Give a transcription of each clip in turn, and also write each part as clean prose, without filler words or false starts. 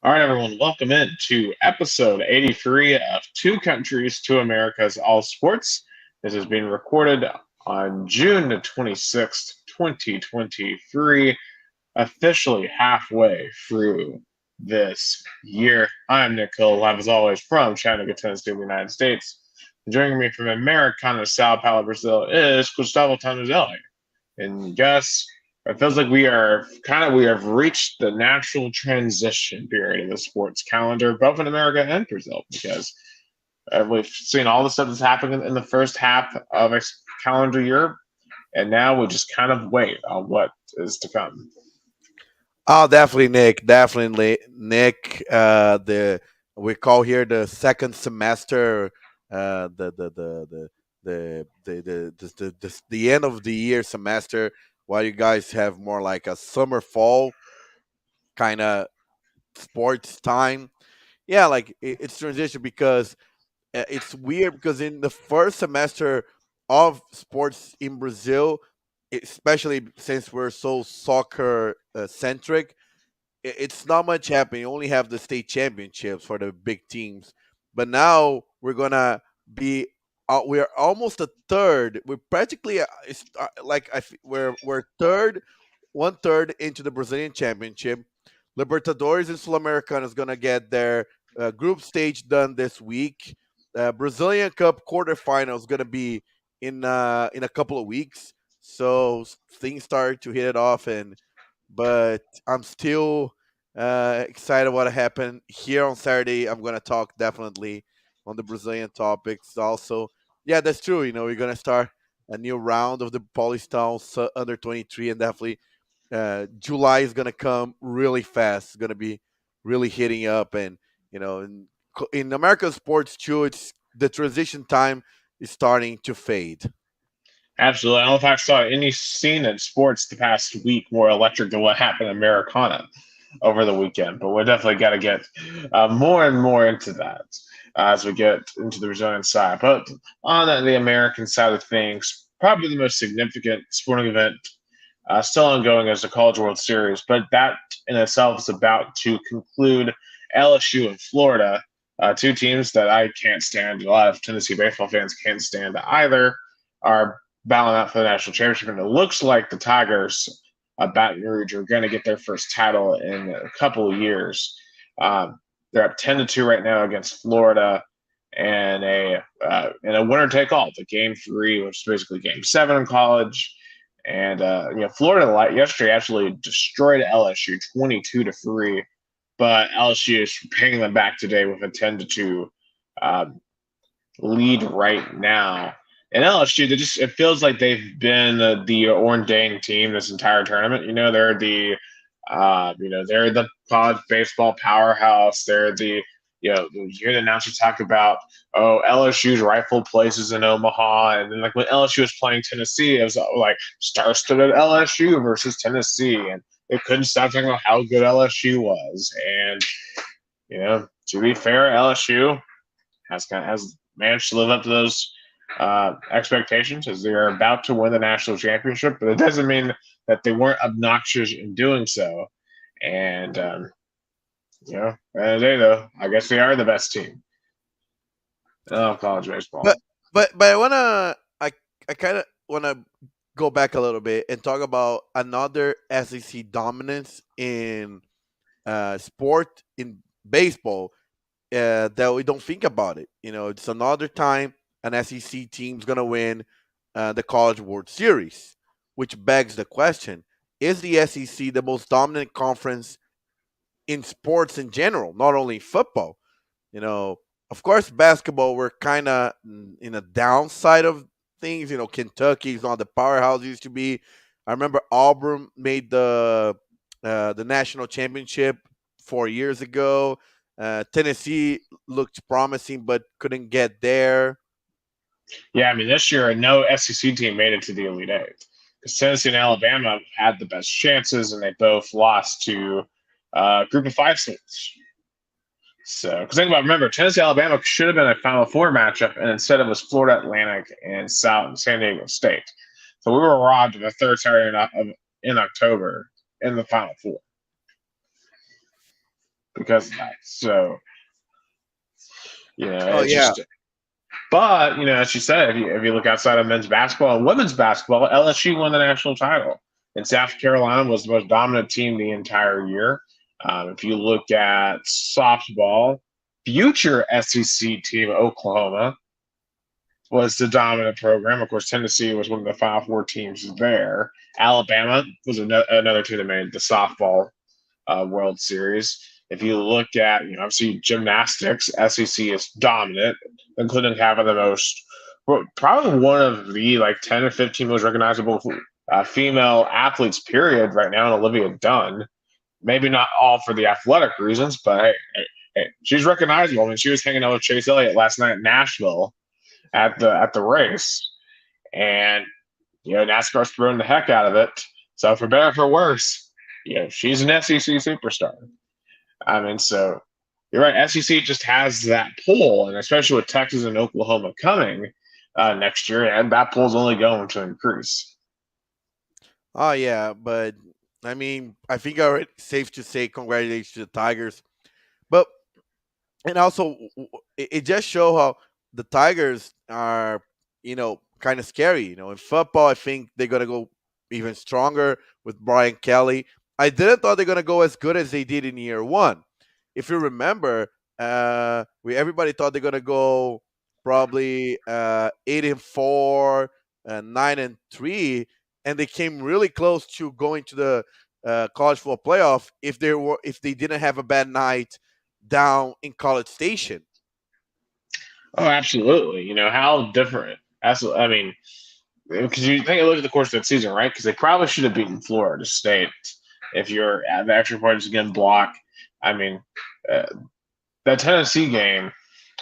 All right, everyone, welcome in to episode 83 of Two Countries, Two Americas, All Sports. This is being recorded on June 26th, 2023, officially halfway through this year. I'm Nick Hill, live as always from Chattanooga, Tennessee, the United States. Joining me from Americana, Sao Paulo, Brazil is Gustavo Tomazeli. And yes, it feels like we have reached the natural transition period of the sports calendar, both in America and Brazil, because we've seen all the stuff that's happening in the first half of a calendar year, and now we just kind of wait on what is to come. Oh, definitely, Nick. Definitely, Nick. The we call here the second semester. The end of the year semester. While you guys have more like a summer fall kind of sports time. Yeah, like it's transition because it's weird because in the first semester of sports in Brazil, especially since we're so soccer centric, it's not much happening. You only have the state championships for the big teams. But now we're gonna be. We're almost a third. We're practically we're third, one third into the Brazilian Championship. Libertadores and Sul-Americana is gonna get their group stage done this week. Brazilian Cup quarterfinal is gonna be in a couple of weeks. So things start to hit it off, but I'm still excited what happened here on Saturday. I'm gonna talk definitely on the Brazilian topics. Also, yeah, that's true. We're gonna start a new round of the Paulista Under 23, and definitely July is gonna come really fast. It's gonna be really hitting up, and in American sports too, it's the transition time is starting to fade. Absolutely. I don't know if I saw any scene in sports the past week more electric than what happened in Americana over the weekend, but we're definitely got to get more and more into that as we get into the Brazilian side. But on the American side of things, probably the most significant sporting event still ongoing is the College World Series, but that in itself is about to conclude. LSU and Florida, two teams that I can't stand. A lot of Tennessee baseball fans can't stand either, are battling out for the national championship. And it looks like the Tigers, Baton Rouge, are going to get their first title in a couple of years. They're up 10-2 right now against Florida, and a winner take all. The game three, which is basically game seven in college. And Florida yesterday actually destroyed LSU 22-3, but LSU is paying them back today with a 10-2 um, lead right now. And LSU, it feels like they've been the ordained team this entire tournament. They're the college baseball powerhouse. You hear the announcers talk about, oh, LSU's rightful places in Omaha, and then like when LSU was playing Tennessee, it was like star-studded LSU versus Tennessee, and they couldn't stop talking about how good LSU was. And to be fair, LSU has managed to live up to those expectations as they are about to win the national championship, but it doesn't mean that they weren't obnoxious in doing so. And at the end of the day, though, I guess they are the best team of college But baseball. but I kind of wanna go back a little bit and talk about another SEC dominance in sport in baseball that we don't think about it. It's another time an SEC team's gonna win the College World Series, which begs the question: is the SEC the most dominant conference in sports in general, not only football? You know, of course, basketball we're kind of in a downside of things. Kentucky's not the powerhouse it used to be. I remember Auburn made the national championship 4 years ago. Tennessee looked promising but couldn't get there. Yeah, I mean, this year, no SEC team made it to the Elite Eight because Tennessee and Alabama had the best chances, and they both lost to group of five states. So, because remember, Tennessee Alabama should have been a Final Four matchup, and instead it was Florida Atlantic and San Diego State. So we were robbed of a third Saturday in October in the Final Four. because of that. So Oh it's yeah. just. But as you said, if you look outside of men's basketball and women's basketball, LSU won the national title, and South Carolina was the most dominant team the entire year. If you look at softball, future SEC team Oklahoma was the dominant program. Of course, Tennessee was one of the Final Four teams there. Alabama was another team that made the softball World Series. If you look at, obviously gymnastics, SEC is dominant, including having the most, well, probably one of the 10 or 15 most recognizable female athletes, period, right now, and Olivia Dunn. Maybe not all for the athletic reasons, but hey, she's recognizable. I mean, she was hanging out with Chase Elliott last night at Nashville at the race, and NASCAR's throwing the heck out of it. So for better or for worse, she's an SEC superstar. I mean, so you're right. SEC just has that pull, and especially with Texas and Oklahoma coming next year, and that pull is only going to increase. Oh yeah, but I mean, I think already safe to say congratulations to the Tigers. But and also it just show how the Tigers are, kind of scary. In football, I think they're gonna go even stronger with Brian Kelly. I didn't thought they're gonna go as good as they did in year one. If you remember, we everybody thought they're gonna go probably 8-4, 9-3, and they came really close to going to the college football playoff if they didn't have a bad night down in College Station. Oh, absolutely. How different. Absolutely. I mean, because you think look at the course of that season, right? Because they probably should have beaten Florida State if you're at the extra points again block. I mean, uh, that Tennessee game,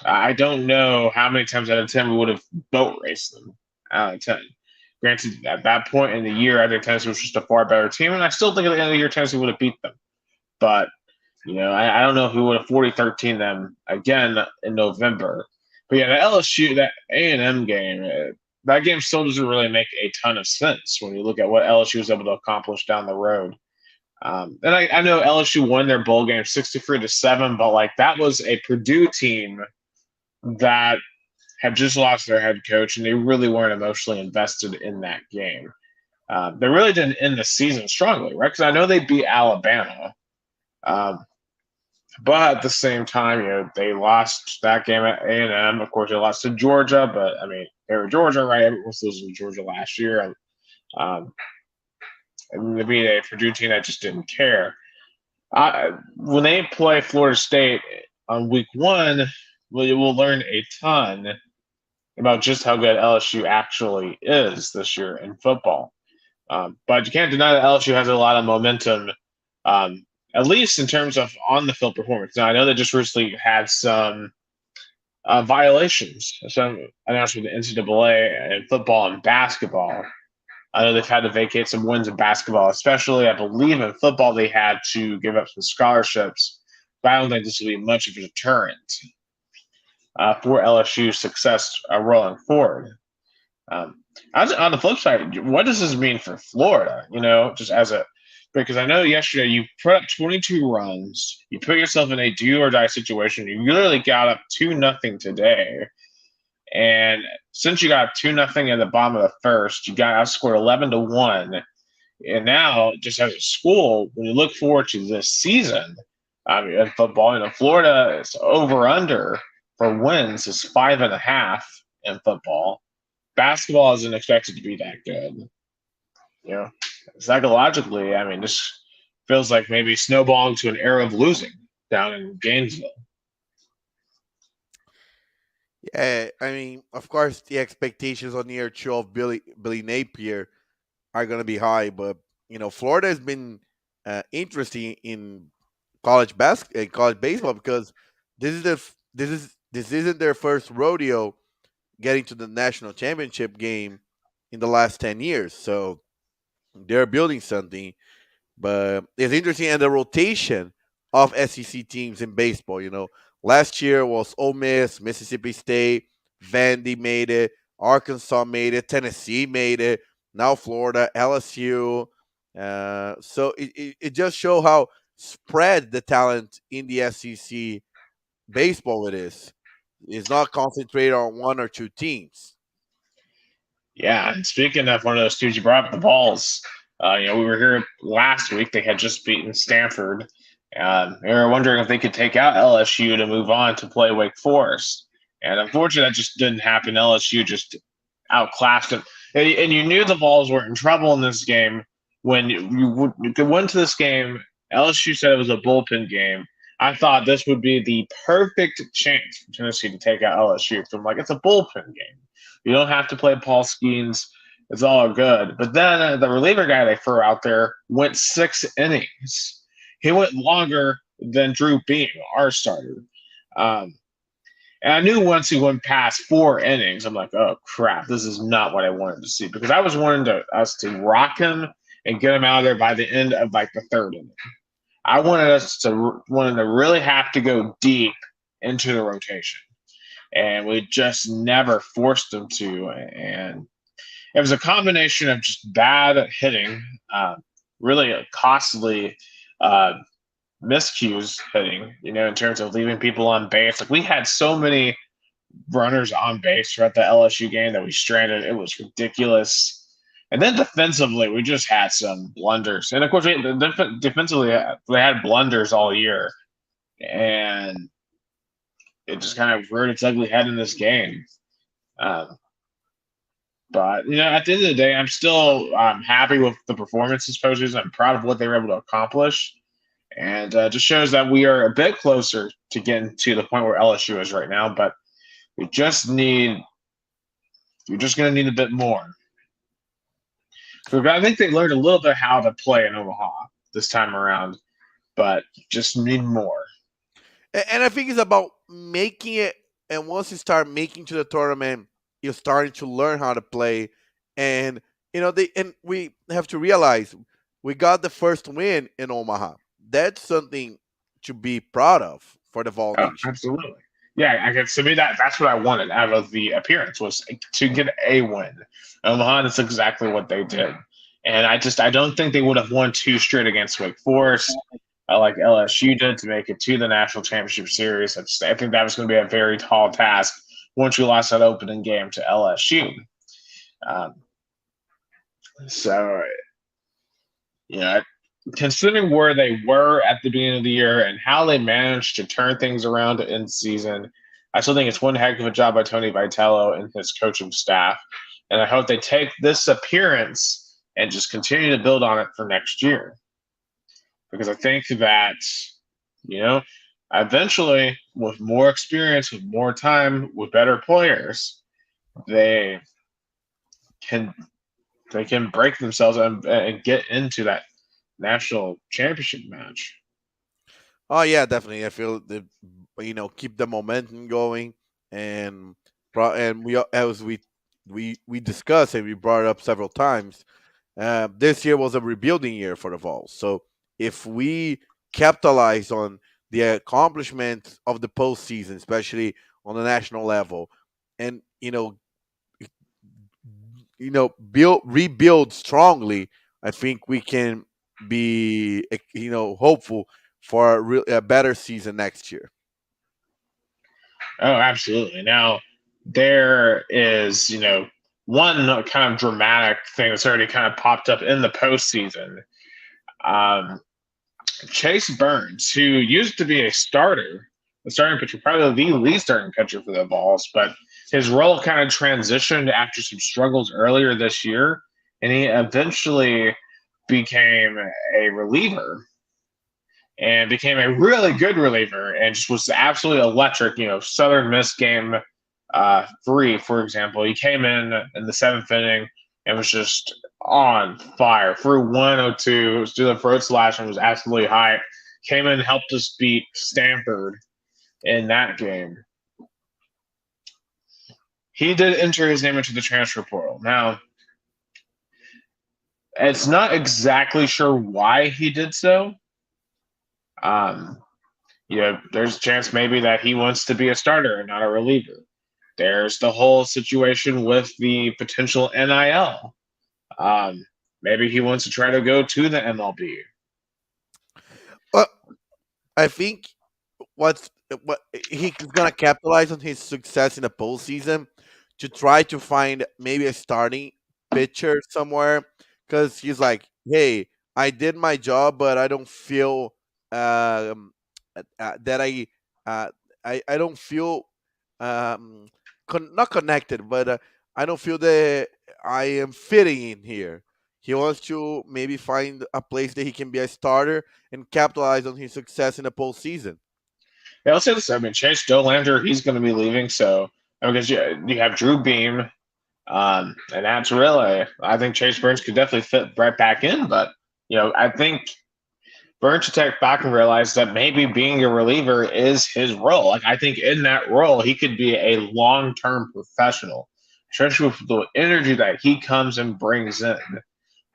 I don't know how many times out of 10 we would have boat raced them out of 10. Granted, at that point in the year, I think Tennessee was just a far better team, and I still think at the end of the year, Tennessee would have beat them. But, I don't know if we would have 40-13 them again in November. But yeah, the LSU, that A&M game, that game still doesn't really make a ton of sense when you look at what LSU was able to accomplish down the road. And I know LSU won their bowl game 63-7, but that was a Purdue team that had just lost their head coach, and they really weren't emotionally invested in that game. They really didn't end the season strongly, right? Because I know they beat Alabama, um, but at the same time, they lost that game at A&M. Of course, they lost to Georgia, but I mean, they were Georgia, right? Everyone was losing to Georgia last year, and they beat a Purdue team that just didn't care. When they play Florida State on week one, we'll learn a ton about just how good LSU actually is this year in football. But you can't deny that LSU has a lot of momentum, at least in terms of on the field performance. Now, I know they just recently had some violations, some announced with the NCAA in football and basketball. I know they've had to vacate some wins in basketball, especially. I believe in football they had to give up some scholarships, but I don't think this will be much of a deterrent for LSU's success rolling forward. Um, on the flip side, what does this mean for Florida? Just because I know yesterday you put up 22 runs, you put yourself in a do or die situation. You literally got up 2-0 today, and since you got 2-0 in the bottom of the first, you got outscored 11-1. And now, just as a school, when you look forward to this season, I mean, in football, Florida is over under for wins is 5.5 in football. Basketball isn't expected to be that good. Psychologically, I mean, this feels like maybe snowballing to an era of losing down in Gainesville. Yeah, I mean, of course, the expectations on year two of Billy Napier are going to be high, but Florida has been interesting in college baseball because this isn't their first rodeo getting to the national championship game in the last 10 years. So they're building something, but it's interesting and the rotation of SEC teams in baseball. Last year was Ole Miss, Mississippi State, Vandy made it, Arkansas made it, Tennessee made it, now Florida, LSU. So it just show how spread the talent in the SEC baseball it is. It's not concentrated on one or two teams. Yeah, and speaking of one of those teams, you brought up the balls. We were here last week. They had just beaten Stanford. We were wondering if they could take out LSU to move on to play Wake Forest. And unfortunately, that just didn't happen. LSU just outclassed them. And you knew the Vols were in trouble in this game when you went to this game. LSU said it was a bullpen game. I thought this would be the perfect chance for Tennessee to take out LSU. So I'm like, it's a bullpen game. You don't have to play Paul Skeens. It's all good. But then the reliever guy they threw out there went 6 innings. He went longer than Drew Beam, our starter. And I knew once he went past 4 innings, I'm like, oh crap, this is not what I wanted to see, because I was wanting us to rock him and get him out of there by the end of like the third inning. I wanted to really have to go deep into the rotation, and we just never forced them to. And it was a combination of just bad hitting, really costly miscues hitting, in terms of leaving people on base. Like, we had so many runners on base throughout the LSU game that we stranded. It was ridiculous. And then defensively, we just had some blunders. And of course, defensively, they had blunders all year. And it just kind of reared its ugly head in this game. But, at the end of the day, I'm still happy with the performances postseason. I'm proud of what they were able to accomplish. And just shows that we are a bit closer to getting to the point where LSU is right now. But you're just going to need a bit more. So I think they learned a little bit how to play in Omaha this time around, but just need more. And I think it's about making it. And once you start making to the tournament, you're starting to learn how to play. And we have to realize we got the first win in Omaha. That's something to be proud of for the Vol Nation. Absolutely. Yeah, to me that's what I wanted out of the appearance, was to get a win. Omaha, that's exactly what they did. And I don't think they would have won 2 straight against Wake Forest, like LSU did, to make it to the National Championship Series. I think that was going to be a very tall task once you lost that opening game to LSU. Considering where they were at the beginning of the year and how they managed to turn things around in season, I still think it's one heck of a job by Tony Vitello and his coaching staff. And I hope they take this appearance and just continue to build on it for next year. Because I think that, eventually, with more experience, with more time, with better players, they can break themselves and get into that national championship match. Oh yeah, definitely. I feel that keep the momentum going, and we, as we discussed and we brought it up several times, this year was a rebuilding year for the Vols. So if we capitalize on the accomplishments of the postseason, especially on the national level, and rebuild strongly, I think we can be hopeful for a better season next year. Oh, absolutely. Now, there is, one kind of dramatic thing that's already kind of popped up in the postseason. Chase Burns, who used to be a starting pitcher, probably the lead starting pitcher for the Vols, but his role kind of transitioned after some struggles earlier this year, and he eventually became a reliever and became a really good reliever and just was absolutely electric. Southern Miss game 3, for example, he came in the 7th inning and was just on fire. Threw 102, was doing the throat slash and was absolutely high. Came in and helped us beat Stanford in that game. He did enter his name into the transfer portal. Now, it's not exactly sure why he did so. There's a chance maybe that he wants to be a starter and not a reliever. There's the whole situation with the potential NIL. Maybe he wants to try to go to the MLB. I think what he's gonna capitalize on his success in the postseason to try to find maybe a starting pitcher somewhere because he's like, hey, I did my job, but I don't feel um, that uh, I don't feel um, not connected, but I don't feel that I am fitting in here. He wants to maybe find a place that he can be a starter and capitalize on his success in the postseason. Yeah, I'll say this. I mean, Chase Dolander, he's going to be leaving. So, I mean, because you have Drew Beam, and that's really, I think Chase Burns could definitely fit right back in. But, I think Burns should take back and realize that maybe being a reliever is his role. Like, I think in that role, he could be a long term professional, especially with the energy that he comes and brings in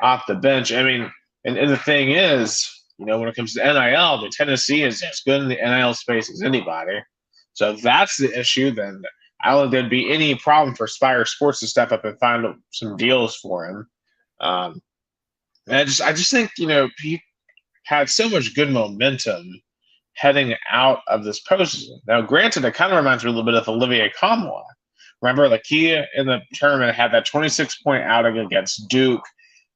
off the bench. I mean, and the thing is, when it comes to NIL, the Tennessee is as good in the NIL space as anybody. So if that's the issue, then I don't think there'd be any problem for Spire Sports to step up and find some deals for him. And I just think he had so much good momentum heading out of this postseason. Now, granted, it kind of reminds me a little bit of Olivier Kamwa. Remember, like he in the tournament had that 26-point outing against Duke.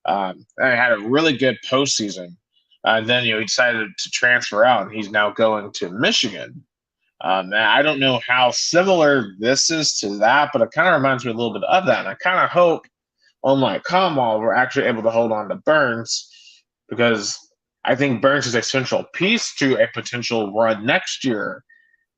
And had a really good postseason. And then he decided to transfer out, and he's now going to Michigan. And I don't know how similar this is to that, but it kind of reminds me a little bit of that. And I kind of hope, unlike Kamal, we're actually able to hold on to Burns because I think Burns is a central piece to a potential run next year.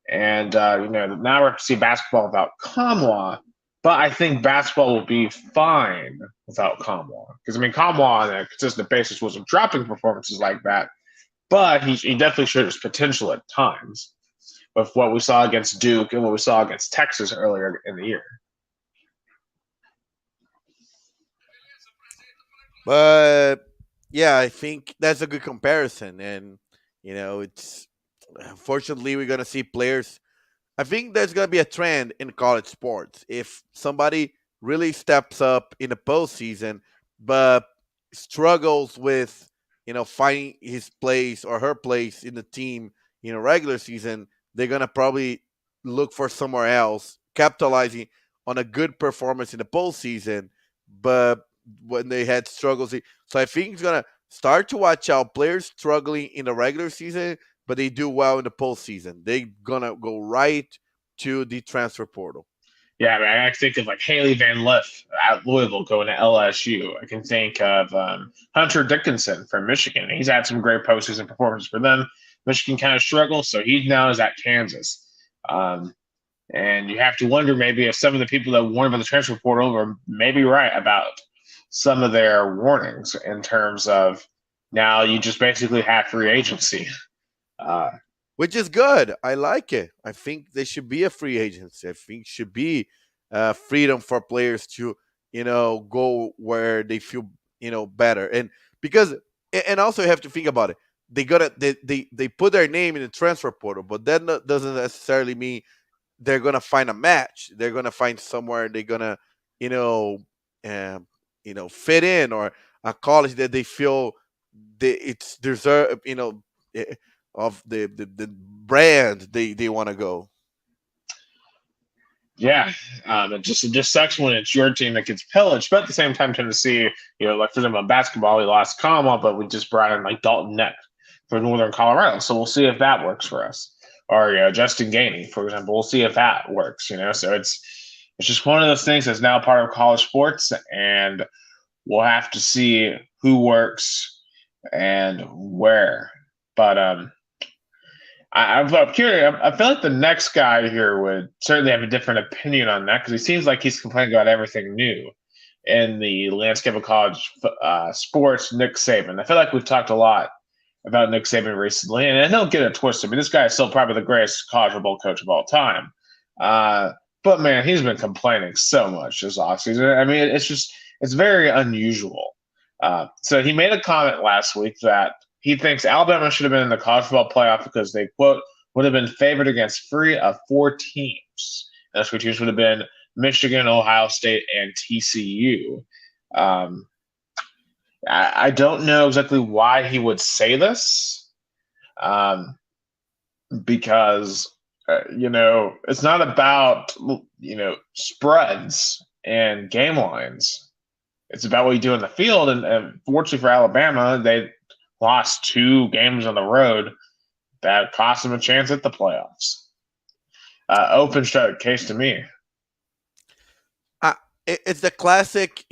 And now we're to see basketball without Kamwa, but I think basketball will be fine without Kamwa. Because I mean, Kamwa on a consistent basis wasn't dropping performances like that, but he definitely showed his potential at times with what we saw against Duke and what we saw against Texas earlier in the year. But yeah, I think that's a good comparison, and it's unfortunately we're gonna see players. I think there's gonna be a trend in college sports. If somebody really steps up in the postseason, but struggles with finding his place or her place in the team in a regular season, they're gonna probably look for somewhere else, capitalizing on a good performance in the postseason, but when they had struggles. So I think it's gonna start to watch out players struggling in the regular season, but they do well in the postseason. They're gonna go right to the transfer portal. Yeah, I mean, I think of like Haley Van Lith at Louisville going to LSU. I can think of Hunter Dickinson from Michigan. He's had some great postseason performances for them. Michigan kind of struggles, so he now is at Kansas. Um, and you have to wonder maybe if some of the people that warned about the transfer portal were maybe right about some of their warnings in terms of now you just basically have free agency. Uh, Which is good. I like it. I think they should be a free agency. I think should be freedom for players to go where they feel better, and because and also you have to think about it. They put their name in the transfer portal, but that doesn't necessarily mean they're gonna find a match. They're gonna find somewhere they're gonna you know fit in, or a college that they feel it's deserve eh, of the brand they want to go. Yeah, it just sucks when it's your team that gets pillaged. But at the same time, Tennessee, like for example, in basketball, we lost Kama, but we just brought in like Dalton Neck for Northern Colorado. So we'll see if that works for us. Or Justin Gainey, for example, we'll see if that works. So it's just one of those things that's now part of college sports, and we'll have to see who works and where. But I'm curious. I feel like the next guy here would certainly have a different opinion on that because he seems like he's complaining about everything new in the landscape of college sports. Nick Saban. I feel like we've talked a lot about Nick Saban recently, and don't get it twisted. I mean, this guy is still probably the greatest college football coach of all time. Uh, but man, he's been complaining so much this offseason. I mean, it's very unusual. So he made a comment last week that he thinks Alabama should have been in the college football playoff because they, quote, would have been favored against three of four teams. And those three teams would have been Michigan, Ohio State, and TCU. Um, I don't know exactly why he would say this. Um, because it's not about spreads and game lines. It's about what you do in the field. And fortunately for Alabama, they lost 2 games on the road that cost them a chance at the playoffs. Open shut case to me. It's the classic,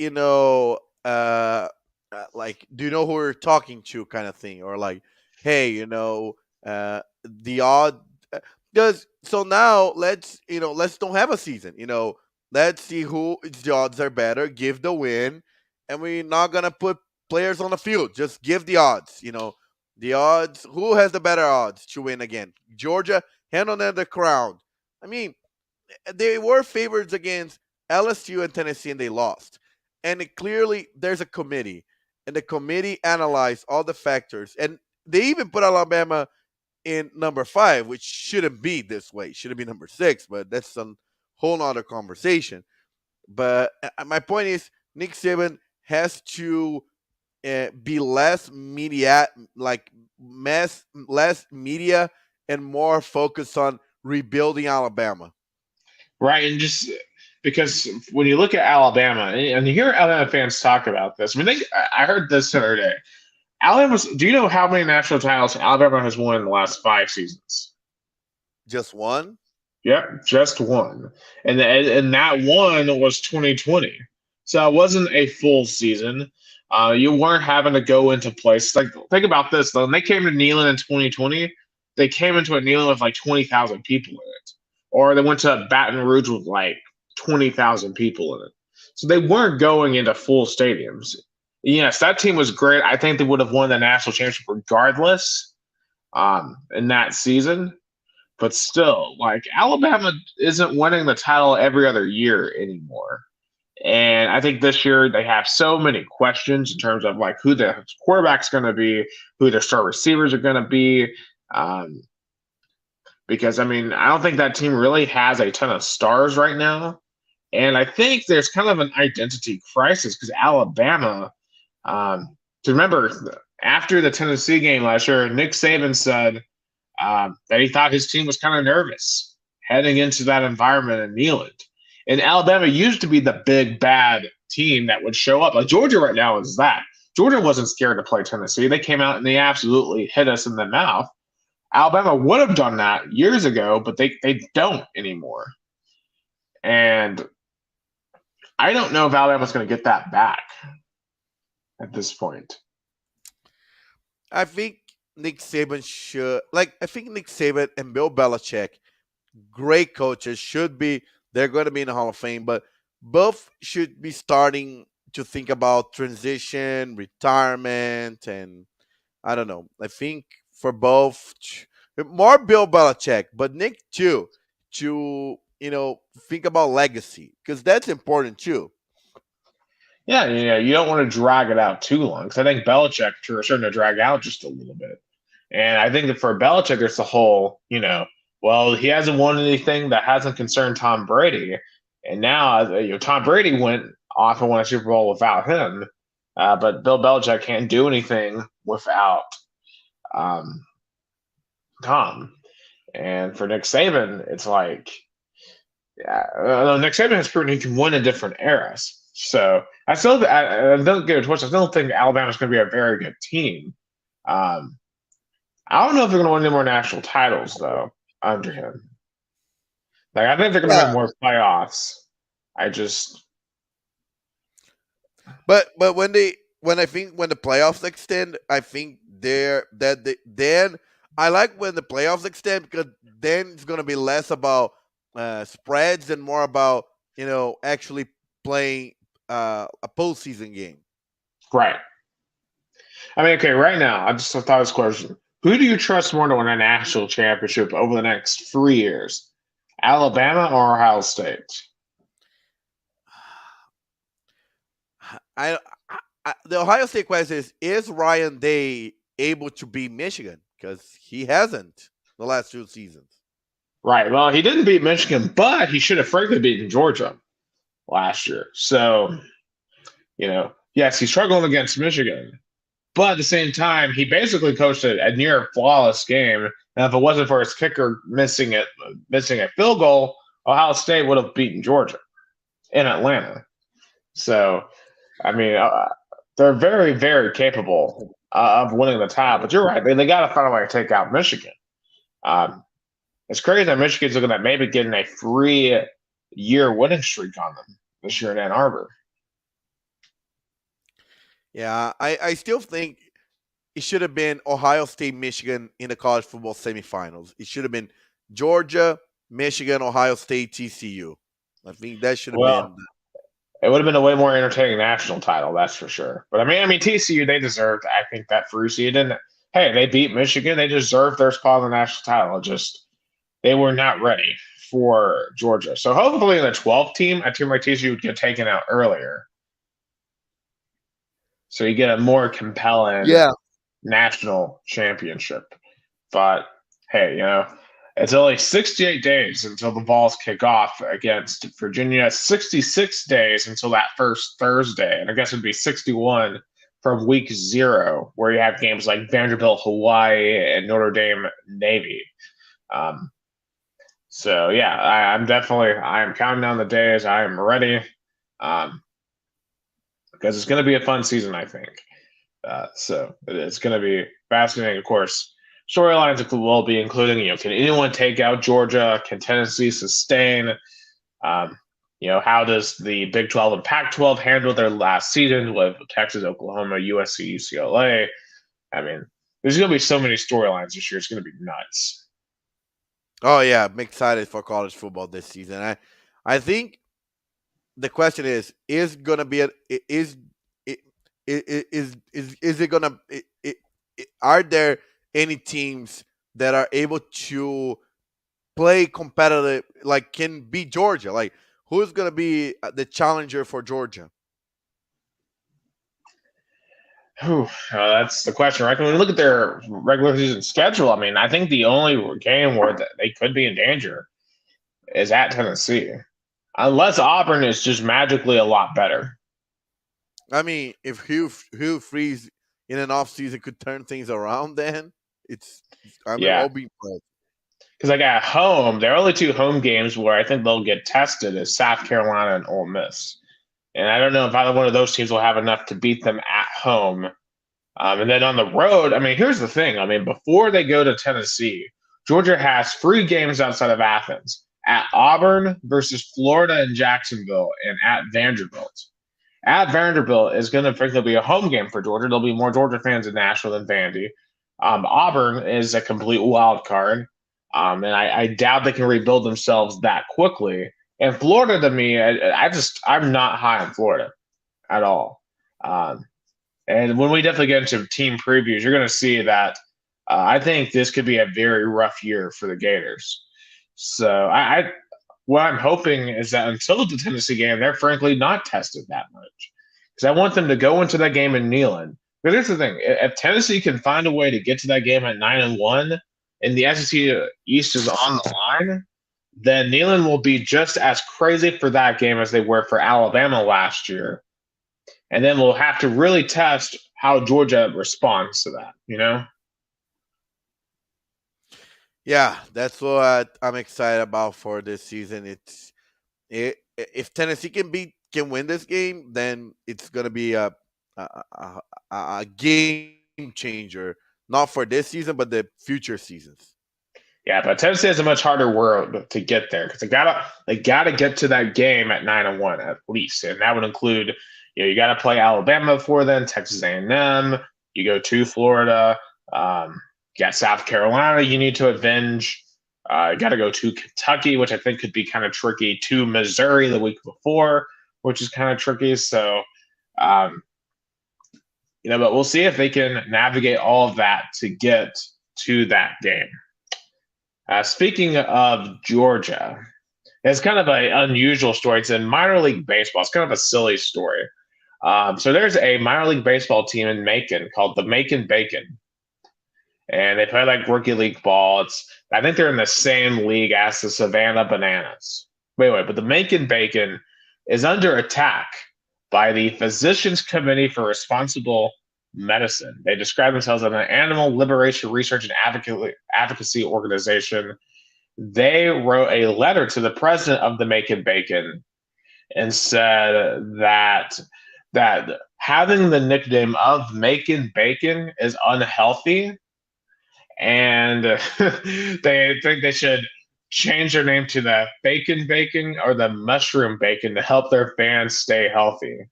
like, do you know who we're talking to kind of thing, or like, hey, the odd. Because so now let's don't have a season. Let's see who the odds are better. Give the win, and we're not gonna put players on the field. Just give the odds. The odds. Who has the better odds to win again? Georgia, hand on the crown. I mean, they were favorites against LSU and Tennessee, and they lost. And clearly, there's a committee, and the committee analyzed all the factors, and they even put Alabama in number 5, which shouldn't be this way. Should have been number 6, but that's a whole nother conversation. But my point is, Nick Saban has to be less media, less media, and more focused on rebuilding Alabama. Right, and just because when you look at Alabama and you hear Alabama fans talk about this, I mean, I heard this the other day. Alabama's. Do you know how many national titles Alabama has won in the last 5 seasons? Just one? Yep, just one, and that one was 2020. So it wasn't a full season. You weren't having to go into places like think about this though. When they came to Neyland in 2020, they came into a Neyland with like 20,000 people in it, or they went to Baton Rouge with like 20,000 people in it. So they weren't going into full stadiums. Yes, that team was great. I think they would have won the national championship regardless in that season. But still, like Alabama isn't winning the title every other year anymore. And I think this year they have so many questions in terms of like who the quarterback's going to be, who the star receivers are going to be. Because I mean, I don't think that team really has a ton of stars right now. And I think there's kind of an identity crisis because Alabama, to remember, after the Tennessee game last year, Nick Saban said that he thought his team was kind of nervous heading into that environment in Neyland. And Alabama used to be the big, bad team that would show up. Like Georgia right now is that. Georgia wasn't scared to play Tennessee. They came out and they absolutely hit us in the mouth. Alabama would have done that years ago, but they don't anymore. And I don't know if Alabama's going to get that back at this point. I think Nick Saban should I think Nick Saban and Bill Belichick, great coaches, they're going to be in the Hall of Fame, but both should be starting to think about transition, retirement, and I don't know. I think for both, more Bill Belichick, but Nick too, to think about legacy because that's important too. Yeah. You don't want to drag it out too long because I think Belichick are starting to drag out just a little bit. And I think that for Belichick, there's the whole, well, he hasn't won anything that hasn't concerned Tom Brady. And now, Tom Brady went off and won a Super Bowl without him. But Bill Belichick can't do anything without Tom. And for Nick Saban, it's like, Nick Saban has proven he can win in different eras. So I don't get it twisted. I still think Alabama's going to be a very good team. I don't know if they're going to win any more national titles though under him. Like I think they're going to have more playoffs. But when the playoffs extend, I think then I like when the playoffs extend because then it's going to be less about spreads and more about actually playing a postseason game. Right. I mean, okay. Right now, I just thought of this question: who do you trust more to win a national championship over the next 3 years, Alabama or Ohio State? The Ohio State question is Ryan Day able to beat Michigan? Because he hasn't the last 2 seasons. Right. Well, he didn't beat Michigan, but he should have frankly beaten Georgia last year. So, yes, he's struggling against Michigan, But at the same time, he basically coached a near flawless game. And if it wasn't for his kicker missing a field goal, Ohio State would have beaten Georgia in Atlanta. So, I mean, they're very, very capable of winning the title. But you're right; they got to find a way to take out Michigan. Um, it's crazy that Michigan's looking at maybe getting a 3-year winning streak on them this year in Ann Arbor. Yeah, I still think it should have been Ohio State, Michigan in the college football semifinals. It should have been Georgia, Michigan, Ohio State, TCU. I think that should have been. Well, it would have been a way more entertaining national title, that's for sure. But I mean, TCU they deserved, I think, that first seed. And hey, they beat Michigan; they deserved their spot on the national title. Just they were not ready for Georgia. So hopefully, in the 12th team, a team like TCU would get taken out earlier, so you get a more compelling national championship. But hey, it's only 68 days until the Vols kick off against Virginia, 66 days until that first Thursday. And I guess it'd be 61 from week 0, where you have games like Vanderbilt, Hawaii, and Notre Dame, Navy. So, yeah, I'm counting down the days. I am ready because it's going to be a fun season, I think. So it's going to be fascinating, of course. Storylines will be including, can anyone take out Georgia? Can Tennessee sustain? How does the Big 12 and Pac-12 handle their last season with Texas, Oklahoma, USC, UCLA? I mean, there's going to be so many storylines this year. It's going to be nuts. Oh yeah, I'm excited for college football this season. I think the question is it gonna be are there any teams that are able to play competitive, like can beat Georgia? Like, who's going to be the challenger for Georgia? That's the question, right? When we look at their regular season schedule, I mean, I think the only game where they could be in danger is at Tennessee, unless Auburn is just magically a lot better. I mean, if Hugh Freeze in an offseason could turn things around, then I'll be impressed. Because at home, their only 2 home games where I think they'll get tested is South Carolina and Ole Miss. And I don't know if either one of those teams will have enough to beat them at home. And then on the road, I mean, here's the thing. I mean, before they go to Tennessee, Georgia has 3 games outside of Athens: at Auburn versus Florida and Jacksonville, and at Vanderbilt. At Vanderbilt is going to frankly be a home game for Georgia. There'll be more Georgia fans in Nashville than Vandy. Auburn is a complete wild card. And I doubt they can rebuild themselves that quickly. And Florida, to me, I'm not high on Florida at all. And when we definitely get into team previews, you're going to see that I think this could be a very rough year for the Gators. So what I'm hoping is that until the Tennessee game, they're frankly not tested that much. Because I want them to go into that game in Neyland. But here's the thing: if Tennessee can find a way to get to that game at 9-1, and the SEC East is on the line, then Neyland will be just as crazy for that game as they were for Alabama last year. And then we'll have to really test how Georgia responds to that, Yeah, that's what I'm excited about for this season. If Tennessee can win this game, then it's gonna be a game changer, not for this season, but the future seasons. Yeah, but Tennessee has a much harder road to get there because they gotta get to that game at 9-1 at least, and that would include you got to play Alabama before then, Texas A&M. You go to Florida. You got South Carolina. You need to avenge. You got to go to Kentucky, which I think could be kind of tricky. To Missouri the week before, which is kind of tricky. So, but we'll see if they can navigate all of that to get to that game. Speaking of Georgia, it's kind of an unusual story. It's in minor league baseball. It's kind of a silly story. So there's a minor league baseball team in Macon called the Macon Bacon. And they play like rookie league ball. I think they're in the same league as the Savannah Bananas. Wait, but the Macon Bacon is under attack by the Physicians Committee for Responsible medicine. They describe themselves as an animal liberation research and advocacy organization. They wrote a letter to the president of the Making Bacon and said that having the nickname of Making Bacon is unhealthy, and they think they should change their name to the Bacon Bacon or the Mushroom Bacon to help their fans stay healthy.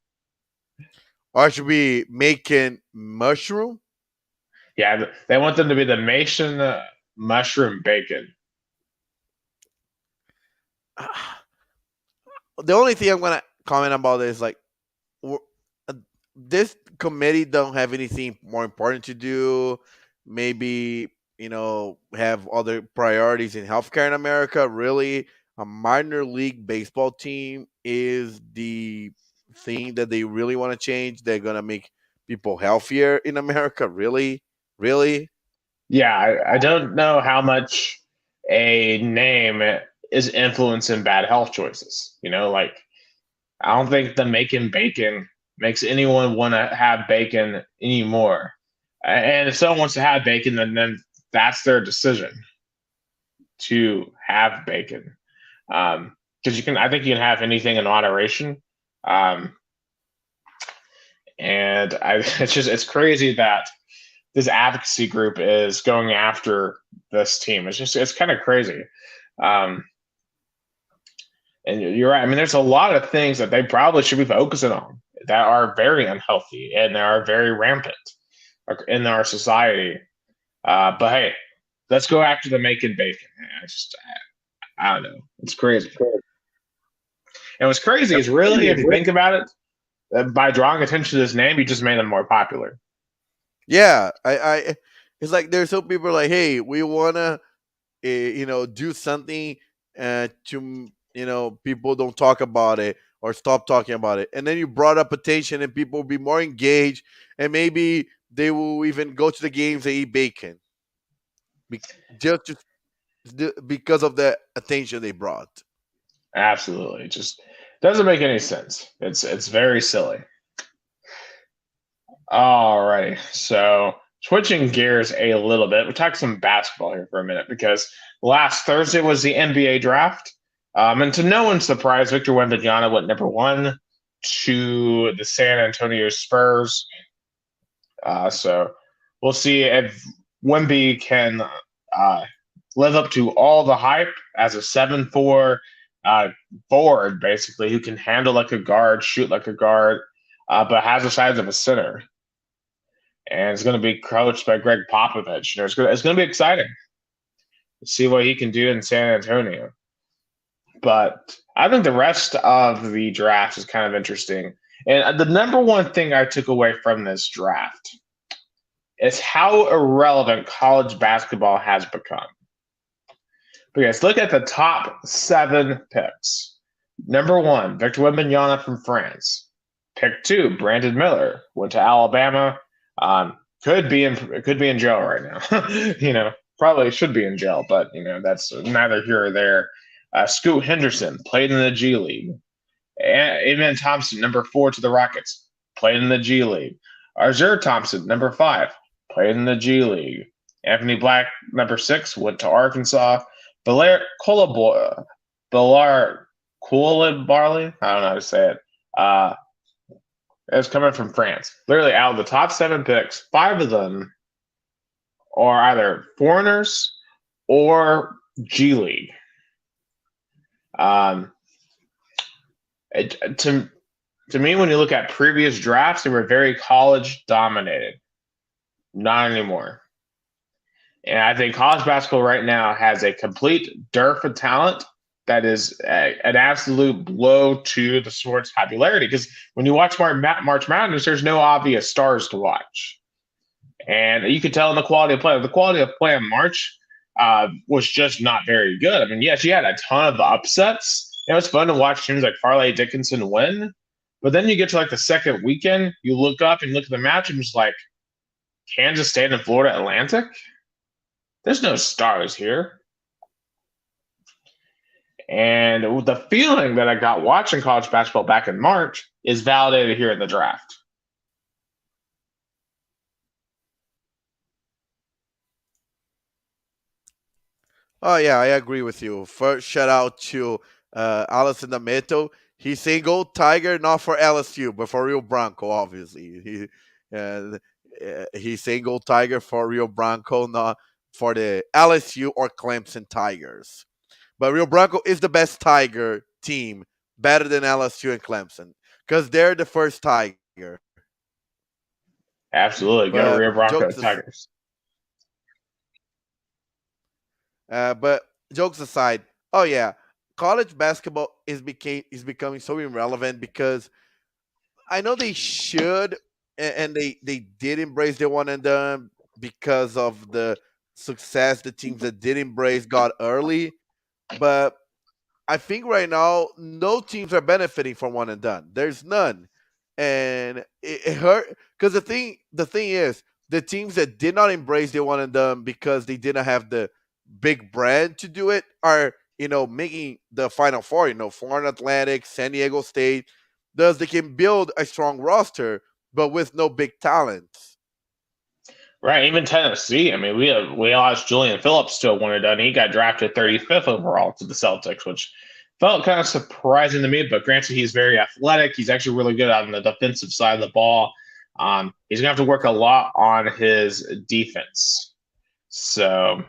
Or should we making mushroom? Yeah, they want them to be the Mason Mushroom Bacon. The only thing I'm gonna comment about is like this committee don't have anything more important to do. Maybe have other priorities in healthcare in America. Really, a minor league baseball team is the thing that they really want to change. They're gonna make people healthier in America. Really, really. Yeah, I don't know how much a name is influencing bad health choices. Like I don't think the Making Bacon makes anyone want to have bacon anymore. And if someone wants to have bacon, then that's their decision to have bacon. Because I think you can have anything in moderation. Um, and it's crazy that this advocacy group is going after this team. It's kind of crazy. Um, and you're right. I mean, there's a lot of things that they probably should be focusing on that are very unhealthy and they are very rampant in our society. But hey, let's go after the Making Bacon. I don't know. It's crazy. And what's crazy is really, if you think about it, by drawing attention to this name, you just made them more popular. Yeah, I it's like there's some people like, hey, we wanna, do something to people don't talk about it or stop talking about it, and then you brought up attention and people will be more engaged, and maybe they will even go to the games and eat bacon, just because of the attention they brought. Absolutely, it just doesn't make any sense. It's very silly. All right, so switching gears a little bit, we talk some basketball here for a minute because last Thursday was the NBA draft, and to no one's surprise, Victor Wembanyama went number one to the San Antonio Spurs. So we'll see if Wemby can live up to all the hype as a 7'4" forward, basically, who can handle like a guard, shoot like a guard, but has the size of a center. And it's going to be coached by Greg Popovich. It's going to be exciting to see what he can do in San Antonio. But I think the rest of the draft is kind of interesting. And the number one thing I took away from this draft is how irrelevant college basketball has become. Because look at the top 7 picks. Number 1, Victor Wembanyama from France. Pick 2, Brandon Miller, went to Alabama. Could be in jail right now. Probably should be in jail, but that's neither here or there. Scoot Henderson played in the G League. Amen Thompson, number 4 to the Rockets, played in the G League. Arthur Thompson, number 5, played in the G League. Anthony Black, number 6, went to Arkansas. Ballard Coulibaly, I don't know how to say it. It's coming from France. Literally, out of the top 7 picks, 5 of them are either foreigners or G League. To me, when you look at previous drafts, they were very college dominated. Not anymore. And I think college basketball right now has a complete dearth of talent that is an absolute blow to the sport's popularity. Because when you watch March Madness, there's no obvious stars to watch. And you could tell in the quality of play. The quality of play in March was just not very good. I mean, yes, you had a ton of upsets. It was fun to watch teams like Farley Dickinson win. But then you get to like the second weekend, you look up and look at the match and it's like Kansas State and Florida Atlantic. There's no stars here. And the feeling that I got watching college basketball back in March is validated here in the draft. Oh yeah, I agree with you. First, shout out to Alice in the Meadow. He's saying "Go Tiger," not for LSU, but for Rio Branco. Obviously, he's saying "Go Tiger" for Rio Branco, not for the LSU or Clemson Tigers. But Rio Branco is the best Tiger team, better than LSU and Clemson, because they're the first Tiger. Absolutely, go But Rio Bronco jokes Tigers. But jokes aside, oh yeah, college basketball is becoming so irrelevant because I know they should and they did embrace the one and done because of the success the teams that did embrace got early. But I think right now no teams are benefiting from one and done. There's none, and it hurt because the thing is the teams that did not embrace the one and done because they didn't have the big brand to do it are making the Final Four. Florida Atlantic, San Diego State. Thus, they can build a strong roster, but with no big talents. Right, even Tennessee. I mean, we lost Julian Phillips to a one and done. He got drafted 35th overall to the Celtics, which felt kind of surprising to me. But granted, he's very athletic. He's actually really good on the defensive side of the ball. He's gonna have to work a lot on his defense. So,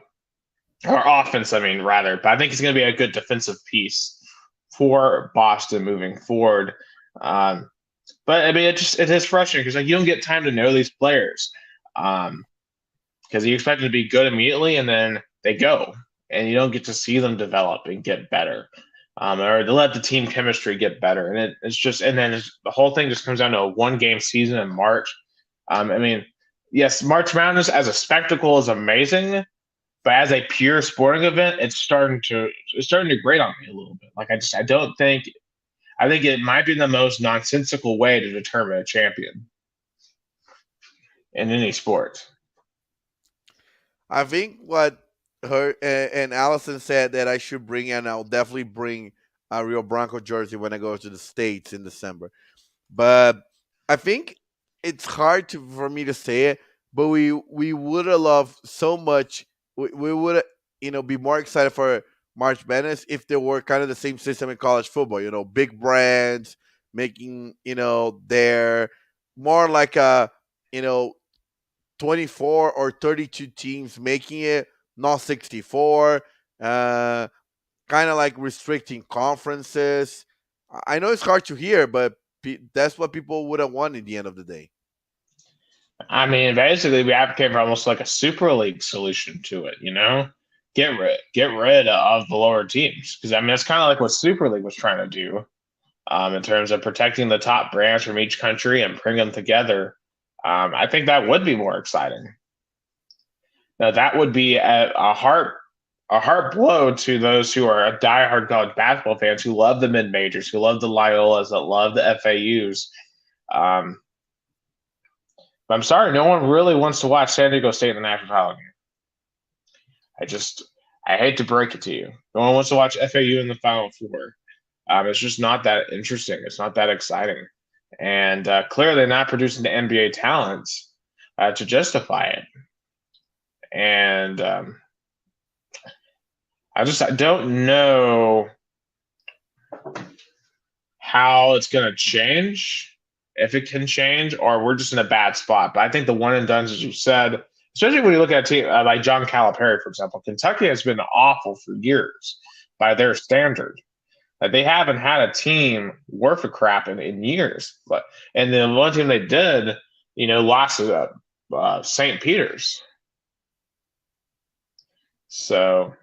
or offense, I mean, rather. But I think he's gonna be a good defensive piece for Boston moving forward. Um, but I mean, it is frustrating because like you don't get time to know these players. Um, because you expect them to be good immediately and then they go and you don't get to see them develop and get better, or to let the team chemistry get better. And it's just, and then the whole thing just comes down to a 1 game season in March. I mean, yes, March Madness as a spectacle is amazing, but as a pure sporting event, it's starting to grate on me a little bit. Like I don't think I think it might be the most nonsensical way to determine a champion in any sport. I think what her and Allison said that I should bring, and I'll definitely bring a Rio Bronco jersey when I go to the States in December. But I think it's hard for me to say it, but we would have loved so much. We would be more excited for March Madness if there were kind of the same system in college football. Big brands making their more like a you know 24 or 32 teams making it, not 64. Uh, Kind of like restricting conferences. I know it's hard to hear, but that's what people would have won in the end of the day. I mean, basically, we advocate for almost like a super league solution to it. Get rid of the lower teams because I mean it's kind of like what Super League was trying to do, in terms of protecting the top brands from each country and bring them together. I think that would be more exciting. Now that would be a heart blow to those who are diehard college basketball fans who love the mid majors, who love the Loyolas, that love the FAUs. Um, but I'm sorry, no one really wants to watch San Diego State in the national title game. I just I hate to break it to you. No one wants to watch FAU in the Final Four. It's just not that interesting. It's not that exciting, and clearly not producing the NBA talent to justify it. And I don't know how it's going to change, if it can change, or we're just in a bad spot. But I think the one and done, as you said, especially when you look at a team like John Calipari, for example, Kentucky has been awful for years by their standard. Like they haven't had a team worth a crap in years. And the one team they did, lost to St. Peter's. So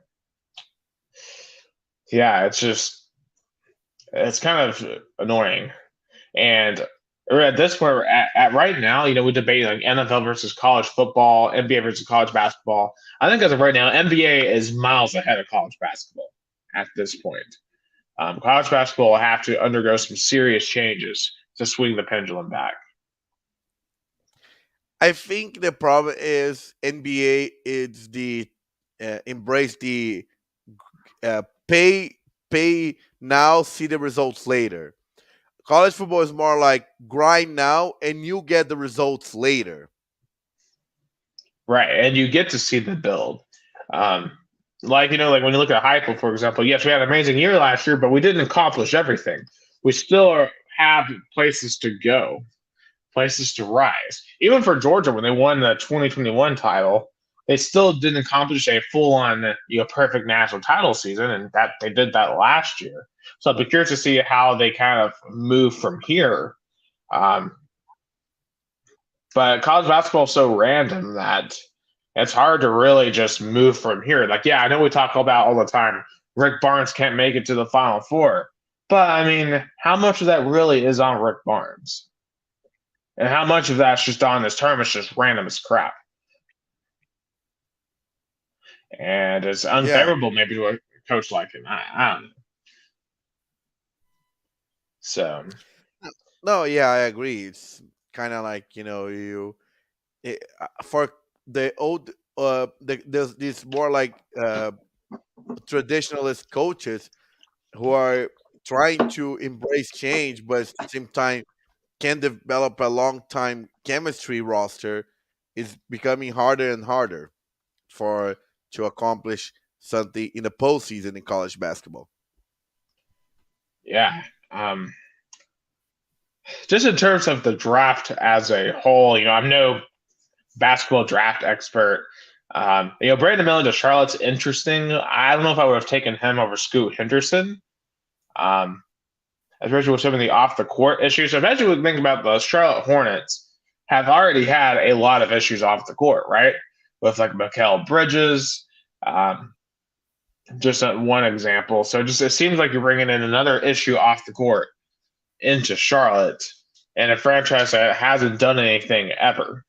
yeah, it's kind of annoying. And we're at this point, we're at right now, we debate like NFL versus college football, NBA versus college basketball. I think as of right now, NBA is miles ahead of college basketball at this point. College basketball will have to undergo some serious changes to swing the pendulum back. I think the problem is NBA is the embrace the uh, pay now, see the results later. College football is more like grind now and you get the results later. Right, and you get to see the build. Um, Like, like when you look at Heupel, for example, yes, we had an amazing year last year, but we didn't accomplish everything. We still have places to go, places to rise. Even for Georgia, when they won the 2021 title, they still didn't accomplish a full-on, perfect national title season, and that they did that last year. So I'd be curious to see how they kind of move from here. Um, but college basketball is so random that it's hard to really just move from here. Like, yeah, I know we talk about all the time. Rick Barnes can't make it to the Final Four, but I mean, how much of that really is on Rick Barnes, and how much of that's just on this term is just random as crap, and it's Yeah. unfavorable maybe to a coach like him. I don't know. So No, yeah, I agree. It's kind of like for the old there's these more like traditionalist coaches who are trying to embrace change, but at the same time can develop a long time chemistry roster. Is becoming harder and harder for to accomplish something in the postseason in college basketball. yeah, just in terms of the draft as a whole, I'm no basketball draft expert. Brandon Miller to Charlotte's interesting. I don't know if I would have taken him over Scoot Henderson. Um, Especially with some of the off the court issues. So imagine we think about the Charlotte Hornets have already had a lot of issues off the court, right? With like Mikal Bridges, um, just one example. So just it seems like you're bringing in another issue off the court into Charlotte, and a franchise that hasn't done anything ever.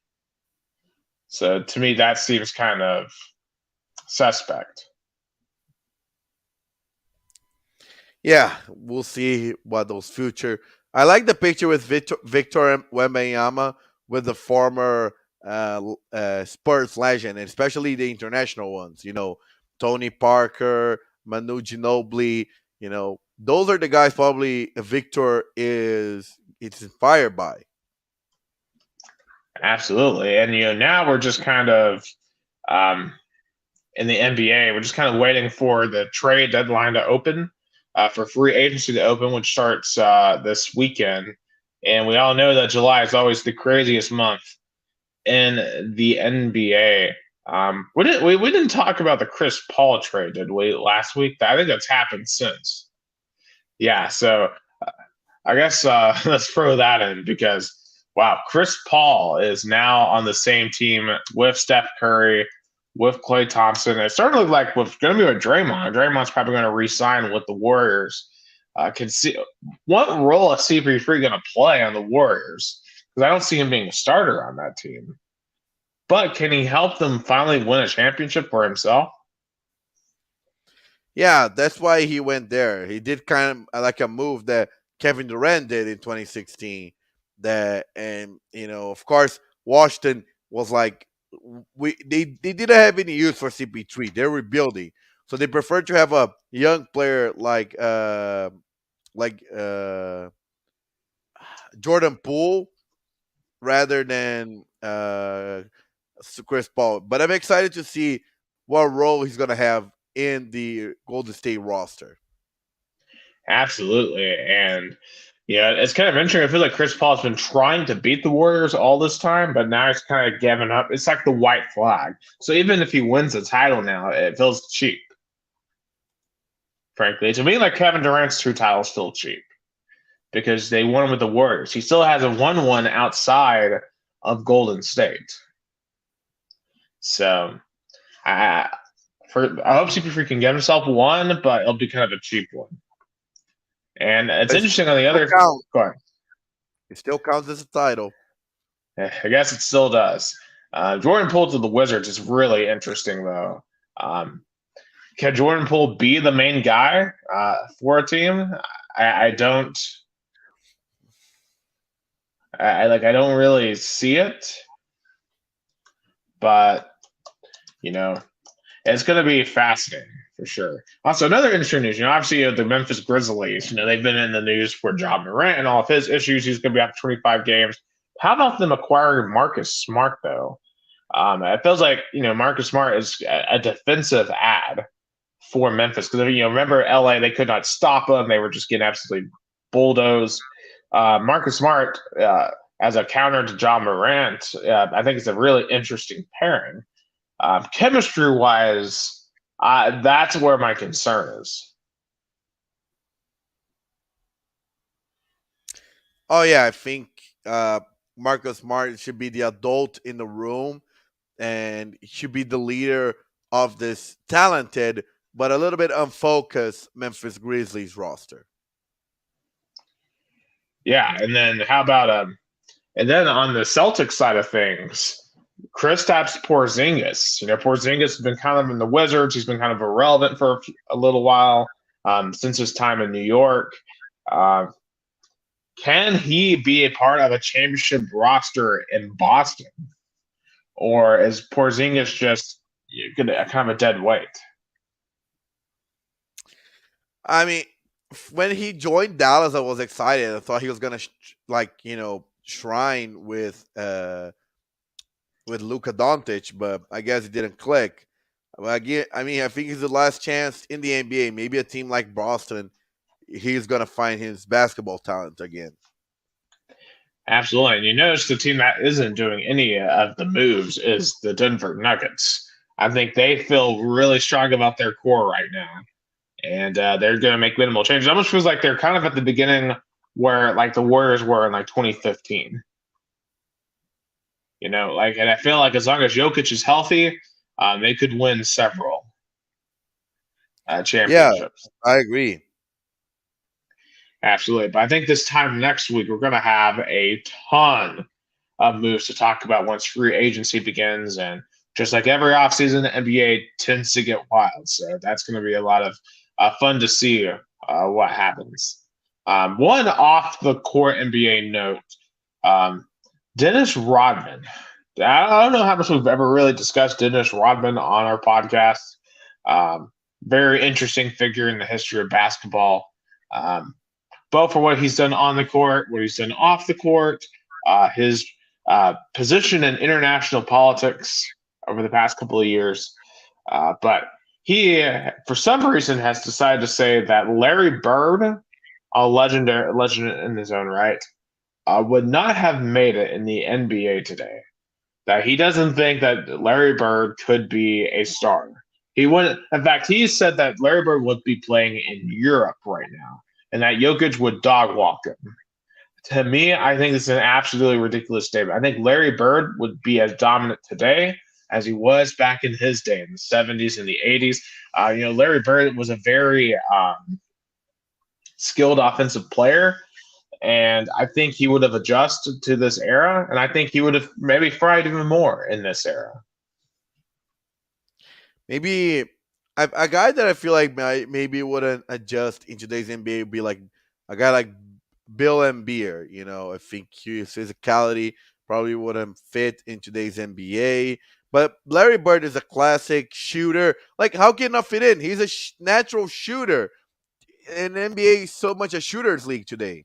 So to me, that seems kind of suspect. Yeah, we'll see what those future. I like the picture with Victor Wembanyama with the former Spurs legend, and especially the international ones. Tony Parker, Manu Ginobili. Those are the guys probably Victor is it's inspired by. Absolutely, and now we're just kind of um, in the NBA. We're just kind of waiting for the trade deadline to open, for free agency to open, which starts this weekend. And we all know that July is always the craziest month in the NBA. We didn't talk about the Chris Paul trade, did we, last week? I think that's happened since. Yeah, so I guess let's throw that in because wow, Chris Paul is now on the same team with Steph Curry, with Klay Thompson. It's starting to look like what's going to be with Draymond. Draymond's probably going to re-sign with the Warriors. Can see what role is CP3 going to play on the Warriors? Because I don't see him being a starter on that team. But can he help them finally win a championship for himself? Yeah, that's why he went there. He did kind of like a move that Kevin Durant did in 2016. That and of course, Washington was like they didn't have any use for CP3. They're rebuilding, so they prefer to have a young player like Jordan Poole rather than Chris Paul. But I'm excited to see what role he's going to have in the Golden State roster. Absolutely. And yeah, it's kind of interesting. I feel like Chris Paul's been trying to beat the Warriors all this time, but now he's kind of given up. It's like the white flag. So even if he wins the title now, it feels cheap. Frankly, to me, like Kevin Durant's two titles feel cheap because they won with the Warriors. He still hasn't won one outside of Golden State. So I I hope CP3 can get himself one, but it'll be kind of a cheap one. And it's It interesting on the other. counts. Go ahead. It still counts as a title. I guess it still does. Jordan Poole to the Wizards is really interesting, though. Um, can Jordan Poole be the main guy for a team? I don't. I don't really see it, but you know, it's going to be fascinating for sure. Also, another interesting news. Obviously, the Memphis Grizzlies. They've been in the news for John Morant and all of his issues. He's going to be out for 25 games. How about them acquiring Marcus Smart though? It feels like Marcus Smart is a defensive ad. for Memphis because remember LA, they could not stop them; they were just getting absolutely bulldozed. Marcus Smart as a counter to John Morant, I think it's a really interesting pairing. Chemistry wise, that's where my concern is. Oh yeah, I think Marcus Smart should be the adult in the room and should be the leader of this talented but a little bit unfocused Memphis Grizzlies roster. Yeah, and then how about and then on the Celtics side of things, Kristaps Porzingis. Porzingis has been kind of in the Wizards. He's been kind of irrelevant for a little while since his time in New York. Uh, can he be a part of a championship roster in Boston, or is Porzingis just kind of a dead weight? I mean, when he joined Dallas, I was excited. I thought he was gonna shrine with Luka Doncic, but I guess it didn't click. But again, I mean, I think it's the last chance in the NBA. Maybe a team like Boston, he's gonna find his basketball talent again. Absolutely. And you notice the team that isn't doing any of the moves is the Denver Nuggets. I think they feel really strong about their core right now. And they're going to make minimal changes. It almost feels like they're kind of at the beginning where like the Warriors were in like 2015. And I feel like as long as Jokic is healthy, they could win several championships. Yeah, I agree. Absolutely. But I think this time next week, we're going to have a ton of moves to talk about once free agency begins. And just like every offseason, the NBA tends to get wild. So that's going to be a lot of fun to see what happens. One off the court NBA note, Dennis Rodman. I don't know how much we've ever really discussed Dennis Rodman on our podcast. Very interesting figure in the history of basketball. Both for what he's done on the court, what he's done off the court, his position in international politics over the past couple of years. But he, for some reason, has decided to say that Larry Bird, a legend in his own right, would not have made it in the NBA today. That he doesn't think that Larry Bird could be a star. He wouldn't. In fact, he said that Larry Bird would be playing in Europe right now, and that Jokic would dog walk him. To me, I think this is an absolutely ridiculous statement. I think Larry Bird would be as dominant today as he was back in his day in the 70s and the 80s. Larry Bird was a very skilled offensive player, and I think he would have adjusted to this era, and I think he would have maybe fried even more in this era. Maybe a guy that I feel like maybe wouldn't adjust in today's NBA would be like a guy like Bill Embiid. I think his physicality probably wouldn't fit in today's NBA. But Larry Bird is a classic shooter. Like, how can he not fit in? He's a natural shooter. And NBA is so much a shooter's league today.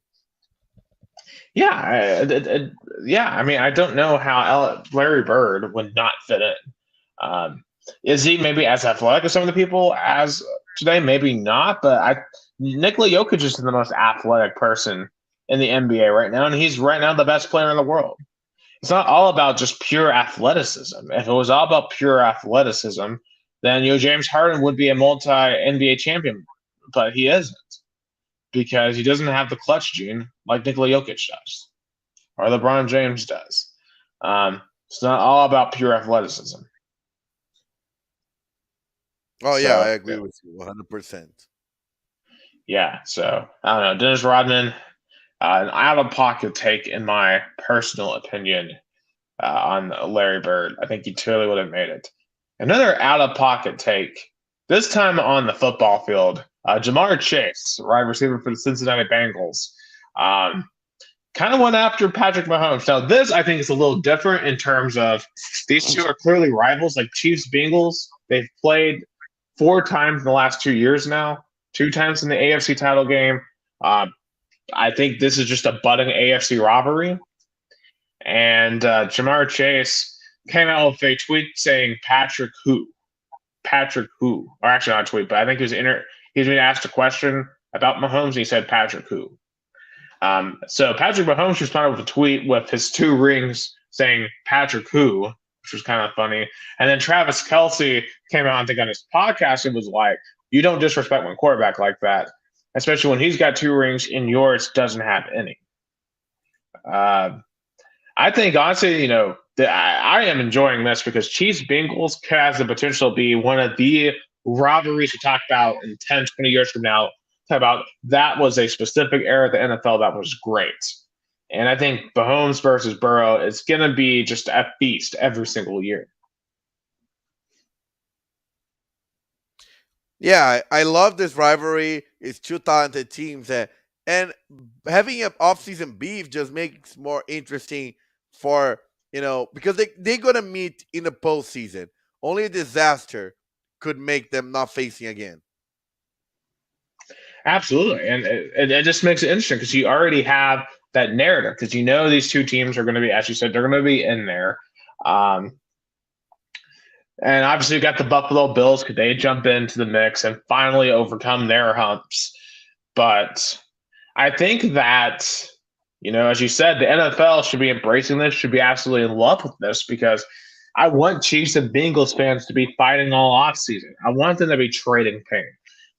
Yeah, yeah. I mean, I don't know how Larry Bird would not fit in. Is he maybe as athletic as some of the people as today? Maybe not, but Nikola Jokic is the most athletic person in the NBA right now, and he's right now the best player in the world. It's not all about just pure athleticism. If it was all about pure athleticism, then James Harden would be a multi-NBA champion, but he isn't because he doesn't have the clutch gene like Nikola Jokic does or LeBron James does. It's not all about pure athleticism. Oh, yeah, I agree with you 100%. Yeah, so I don't know. Dennis Rodman, an out-of-pocket take, in my personal opinion, on Larry Bird. I think he totally would have made it. Another out-of-pocket take, this time on the football field, Jamar Chase, wide receiver for the Cincinnati Bengals, kind of went after Patrick Mahomes. Now, this, I think, is a little different in terms of these two are clearly rivals, like Chiefs-Bengals. They've played 4 times in the last 2 years now, 2 times in the AFC title game. I think this is just a budding AFC rivalry. And Jamar Chase came out with a tweet saying, Patrick who? Patrick who, or actually not a tweet, but I think he was being asked a question about Mahomes, and he said Patrick who. So Patrick Mahomes responded with a tweet with his 2 rings saying Patrick who, which was kind of funny. And then Travis Kelce came out, I think, on his podcast and was like, "You don't disrespect my quarterback like that, especially when he's got 2 rings and yours doesn't have any." I think honestly, I am enjoying this because Chiefs Bengals has the potential to be one of the rivalries we talk about in 10, 20 years from now. Talk about that was a specific era of the NFL that was great. And I think Mahomes versus Burrow is going to be just a feast every single year. Yeah, I love this rivalry. It's 2 talented teams, and having an off-season beef just makes more interesting for because they're gonna meet in the postseason. Only a disaster could make them not facing again. Absolutely, and it just makes it interesting because you already have that narrative because these 2 teams are going to be, as you said, they're going to be in there. And obviously, you got the Buffalo Bills. Could they jump into the mix and finally overcome their humps? But I think that, as you said, the NFL should be embracing this, should be absolutely in love with this because I want Chiefs and Bengals fans to be fighting all offseason. I want them to be trading pain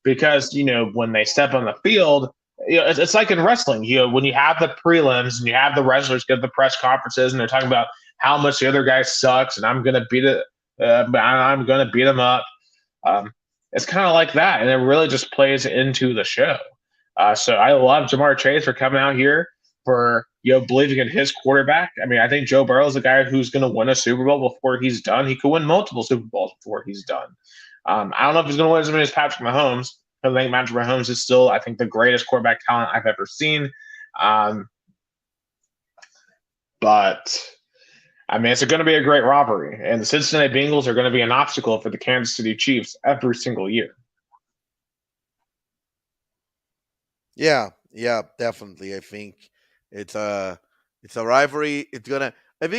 because, when they step on the field, it's like in wrestling. When you have the prelims and you have the wrestlers give the press conferences and they're talking about how much the other guy sucks and I'm going to beat it. I'm going to beat him up. It's kind of like that, and it really just plays into the show. So I love Jamar Chase for coming out here for believing in his quarterback. I mean, I think Joe Burrow is a guy who's going to win a Super Bowl before he's done. He could win multiple Super Bowls before he's done. I don't know if he's going to win as many as Patrick Mahomes. I think Patrick Mahomes is still, I think, the greatest quarterback talent I've ever seen. But I mean, it's going to be a great robbery, and the Cincinnati Bengals are going to be an obstacle for the Kansas City Chiefs every single year. Yeah, definitely. I think it's a rivalry. I think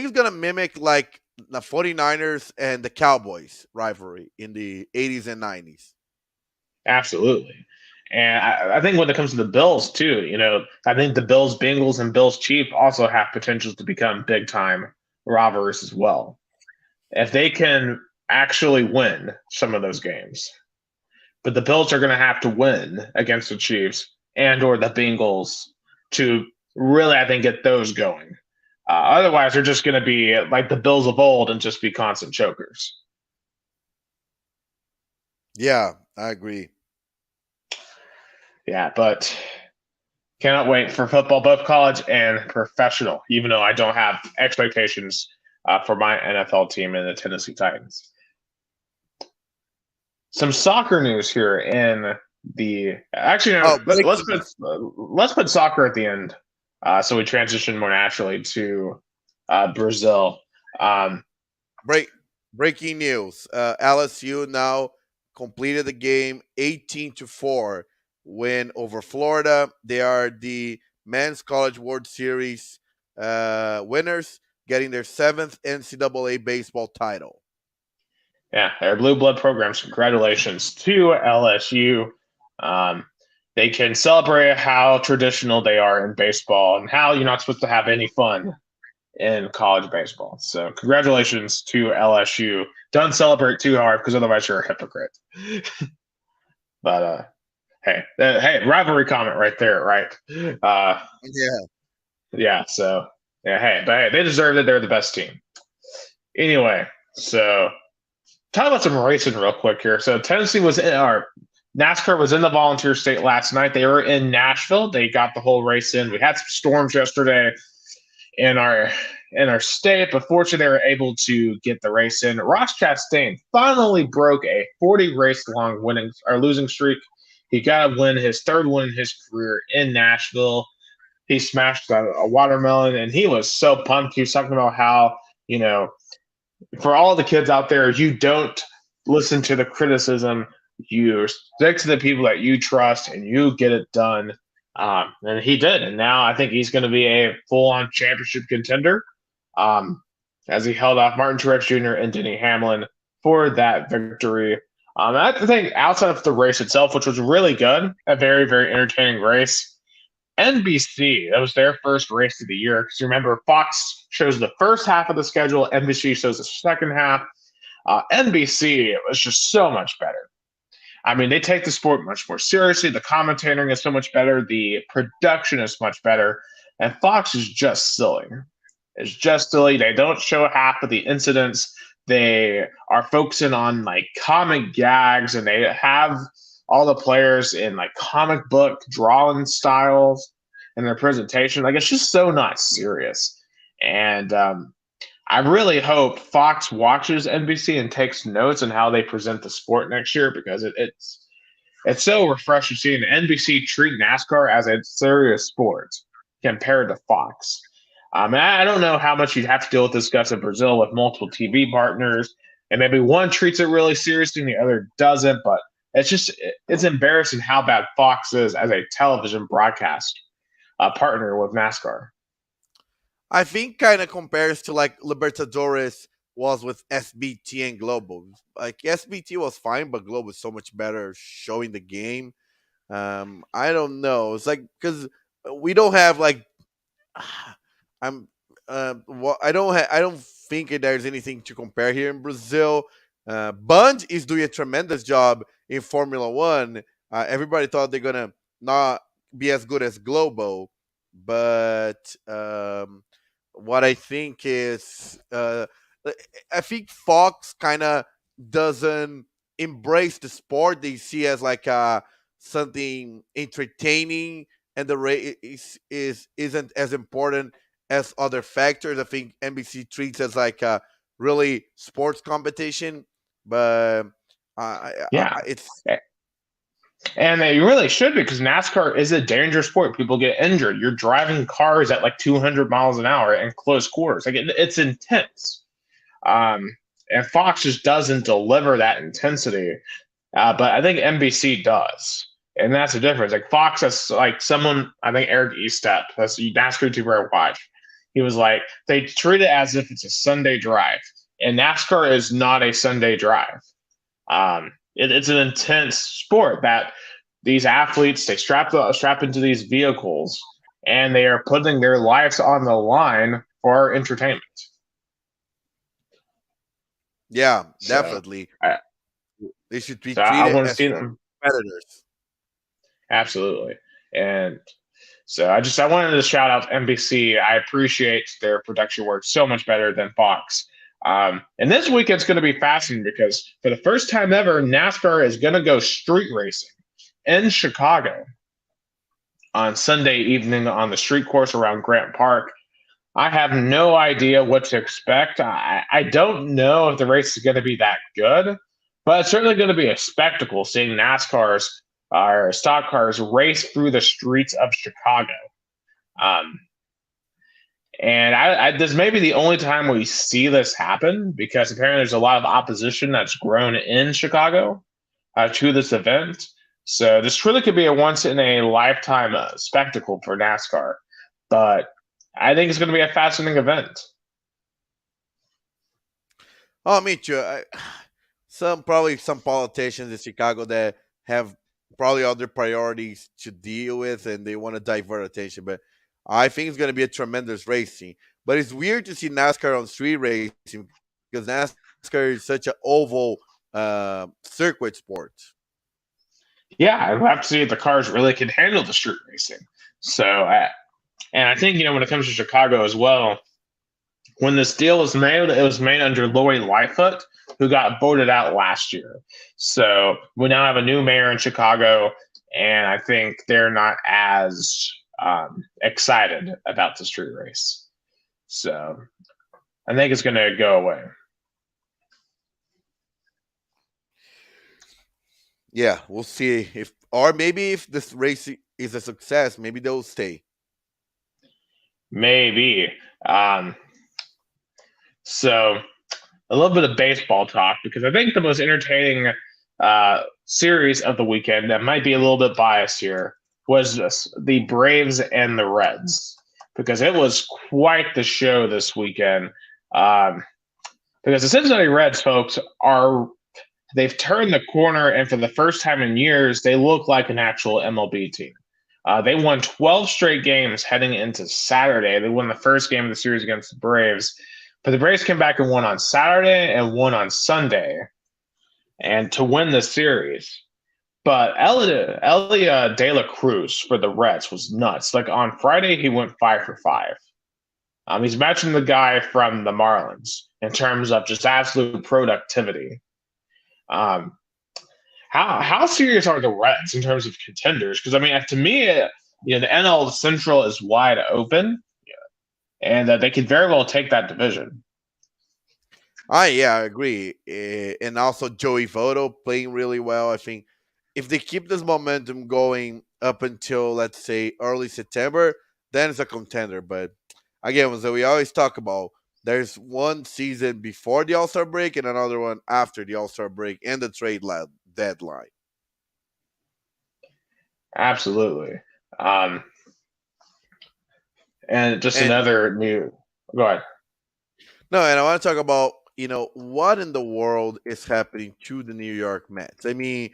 it's gonna mimic like the 49ers and the Cowboys rivalry in the 80s and 90s. Absolutely. And I think when it comes to the Bills, too, I think the Bills, Bengals, and Bills Chiefs also have potential to become big time robbers as well. If they can actually win some of those games. But the Bills are going to have to win against the Chiefs and or the Bengals to really, I think, get those going. Otherwise, they're just going to be like the Bills of old and just be constant chokers. Yeah, I agree. Yeah, but cannot wait for football, both college and professional, even though I don't have expectations for my NFL team in the Tennessee Titans. Some soccer news here in the let's put soccer at the end, so we transition more naturally to Brazil. Breaking news: LSU now completed the game 18-4 win over Florida. They are the Men's College World Series winners, getting their 7th NCAA baseball title. Yeah, they're blue blood programs. Congratulations to LSU. They can celebrate how traditional they are in baseball and how you're not supposed to have any fun in college baseball. So congratulations to LSU. Don't celebrate too hard because otherwise you're a hypocrite. But hey, rivalry comment right there, right? Yeah. So hey, they deserve it. They're the best team. Anyway, so talk about some racing real quick here. So Tennessee NASCAR was in the volunteer state last night. They were in Nashville. They got the whole race in. We had some storms yesterday in our state, but fortunately they were able to get the race in. Ross Chastain finally broke a 40 race long losing streak. He got to win his 3rd win in his career in Nashville. He smashed a watermelon, and he was so pumped. He was talking about how, for all the kids out there, you don't listen to the criticism. You stick to the people that you trust, and you get it done. And he did. And now I think he's going to be a full-on championship contender as he held off Martin Truex Jr. and Denny Hamlin for that victory. I think outside of the race itself, which was really good, a very, very entertaining race, NBC, that was their first race of the year. Because remember, Fox shows the first half of the schedule, NBC shows the second half. NBC was just so much better. I mean, they take the sport much more seriously. The commentating is so much better. The production is much better. And Fox is just silly. It's just silly. They don't show half of the incidents. They are focusing on like comic gags, and they have all the players in like comic book drawing styles in their presentation. Like it's just so not serious. And I really hope Fox watches NBC and takes notes on how they present the sport next year because it's so refreshing seeing NBC treat NASCAR as a serious sport compared to Fox. And I don't know how much you'd have to deal with this stuff in Brazil with multiple TV partners, and maybe one treats it really seriously and the other doesn't. But it's embarrassing how bad Fox is as a television broadcast partner with NASCAR. I think kind of compares to like Libertadores was with SBT and Globo. Like SBT was fine, but Globo is so much better showing the game. I don't know. It's like because we don't have like I'm well, I don't think there's anything to compare here in Brazil. Band is doing a tremendous job in Formula One. Everybody thought they're gonna not be as good as Globo, but what I think is I think Fox kind of doesn't embrace the sport they see as like something entertaining, and the race isn't as important as other factors. I think NBC treats as like a really sports competition, but Yeah. it's And they really should because NASCAR is a dangerous sport. People get injured. You're driving cars at like 200 miles an hour in close quarters. Like it's intense. And Fox just doesn't deliver that intensity. But I think NBC does. And that's the difference. Like Fox has like someone, I think Eric Estep, that's the NASCAR YouTuber I watch. He was like, they treat it as if it's a Sunday drive. And NASCAR is not a Sunday drive. It's an intense sport that these athletes they strap into these vehicles and they are putting their lives on the line for entertainment. yeah, So, definitely I, they should be I treated want to as see them competitors. absolutely, and so I wanted to shout out NBC. I appreciate their production work so much better than Fox. And this weekend's going to be fascinating because for the first time ever, NASCAR is going to go street racing in Chicago on Sunday evening on the street course around Grant Park. I have no idea what to expect. I don't know if the race is going to be that good, but it's certainly going to be a spectacle seeing NASCAR's or stock cars race through the streets of Chicago. Um, and this may be the only time we see this happen because apparently there's a lot of opposition that's grown in Chicago to this event. So this really could be a once in a lifetime spectacle for NASCAR. But I think it's going to be a fascinating event. Oh, me too. Probably some politicians in Chicago that have probably other priorities to deal with, and they want to divert attention. But I think it's going to be a tremendous racing. But it's weird to see NASCAR on street racing because NASCAR is such an oval circuit sport. Yeah, I'd have to see if the cars really can handle the street racing. And I think when it comes to Chicago as well, when this deal was made, it was made under Lori Lightfoot, who got voted out last year. So we now have a new mayor in Chicago, and I think they're not as excited about the street race. So I think it's going to go away. Yeah, we'll see if, or maybe if this race is a success, maybe they'll stay. Maybe. Um, so a little bit of baseball talk because I think the most entertaining series of the weekend that might be a little bit biased here was the Braves and the Reds because it was quite the show this weekend. Because the Cincinnati Reds folks are they've turned the corner, and for the first time in years, they look like an actual MLB team. They won 12 straight games heading into Saturday. They won the first game of the series against the Braves, but the Braves came back and won on Saturday and won on Sunday, and to win the series. But Elia De La Cruz for the Reds was nuts. Like on Friday, he went 5 for 5. He's matching the guy from the Marlins in terms of just absolute productivity. Um, how serious are the Reds in terms of contenders? Because I mean, to me, the NL Central is wide open, and they could very well take that division. I agree. And also Joey Votto playing really well. I think if they keep this momentum going up until, let's say, early September, then it's a contender. But again, so we always talk about, there's one season before the All Star break and another one after the All Star break and the deadline. Absolutely. Um, and just And another new. Go ahead. no, and I want to talk about, what in the world is happening to the New York Mets. I mean,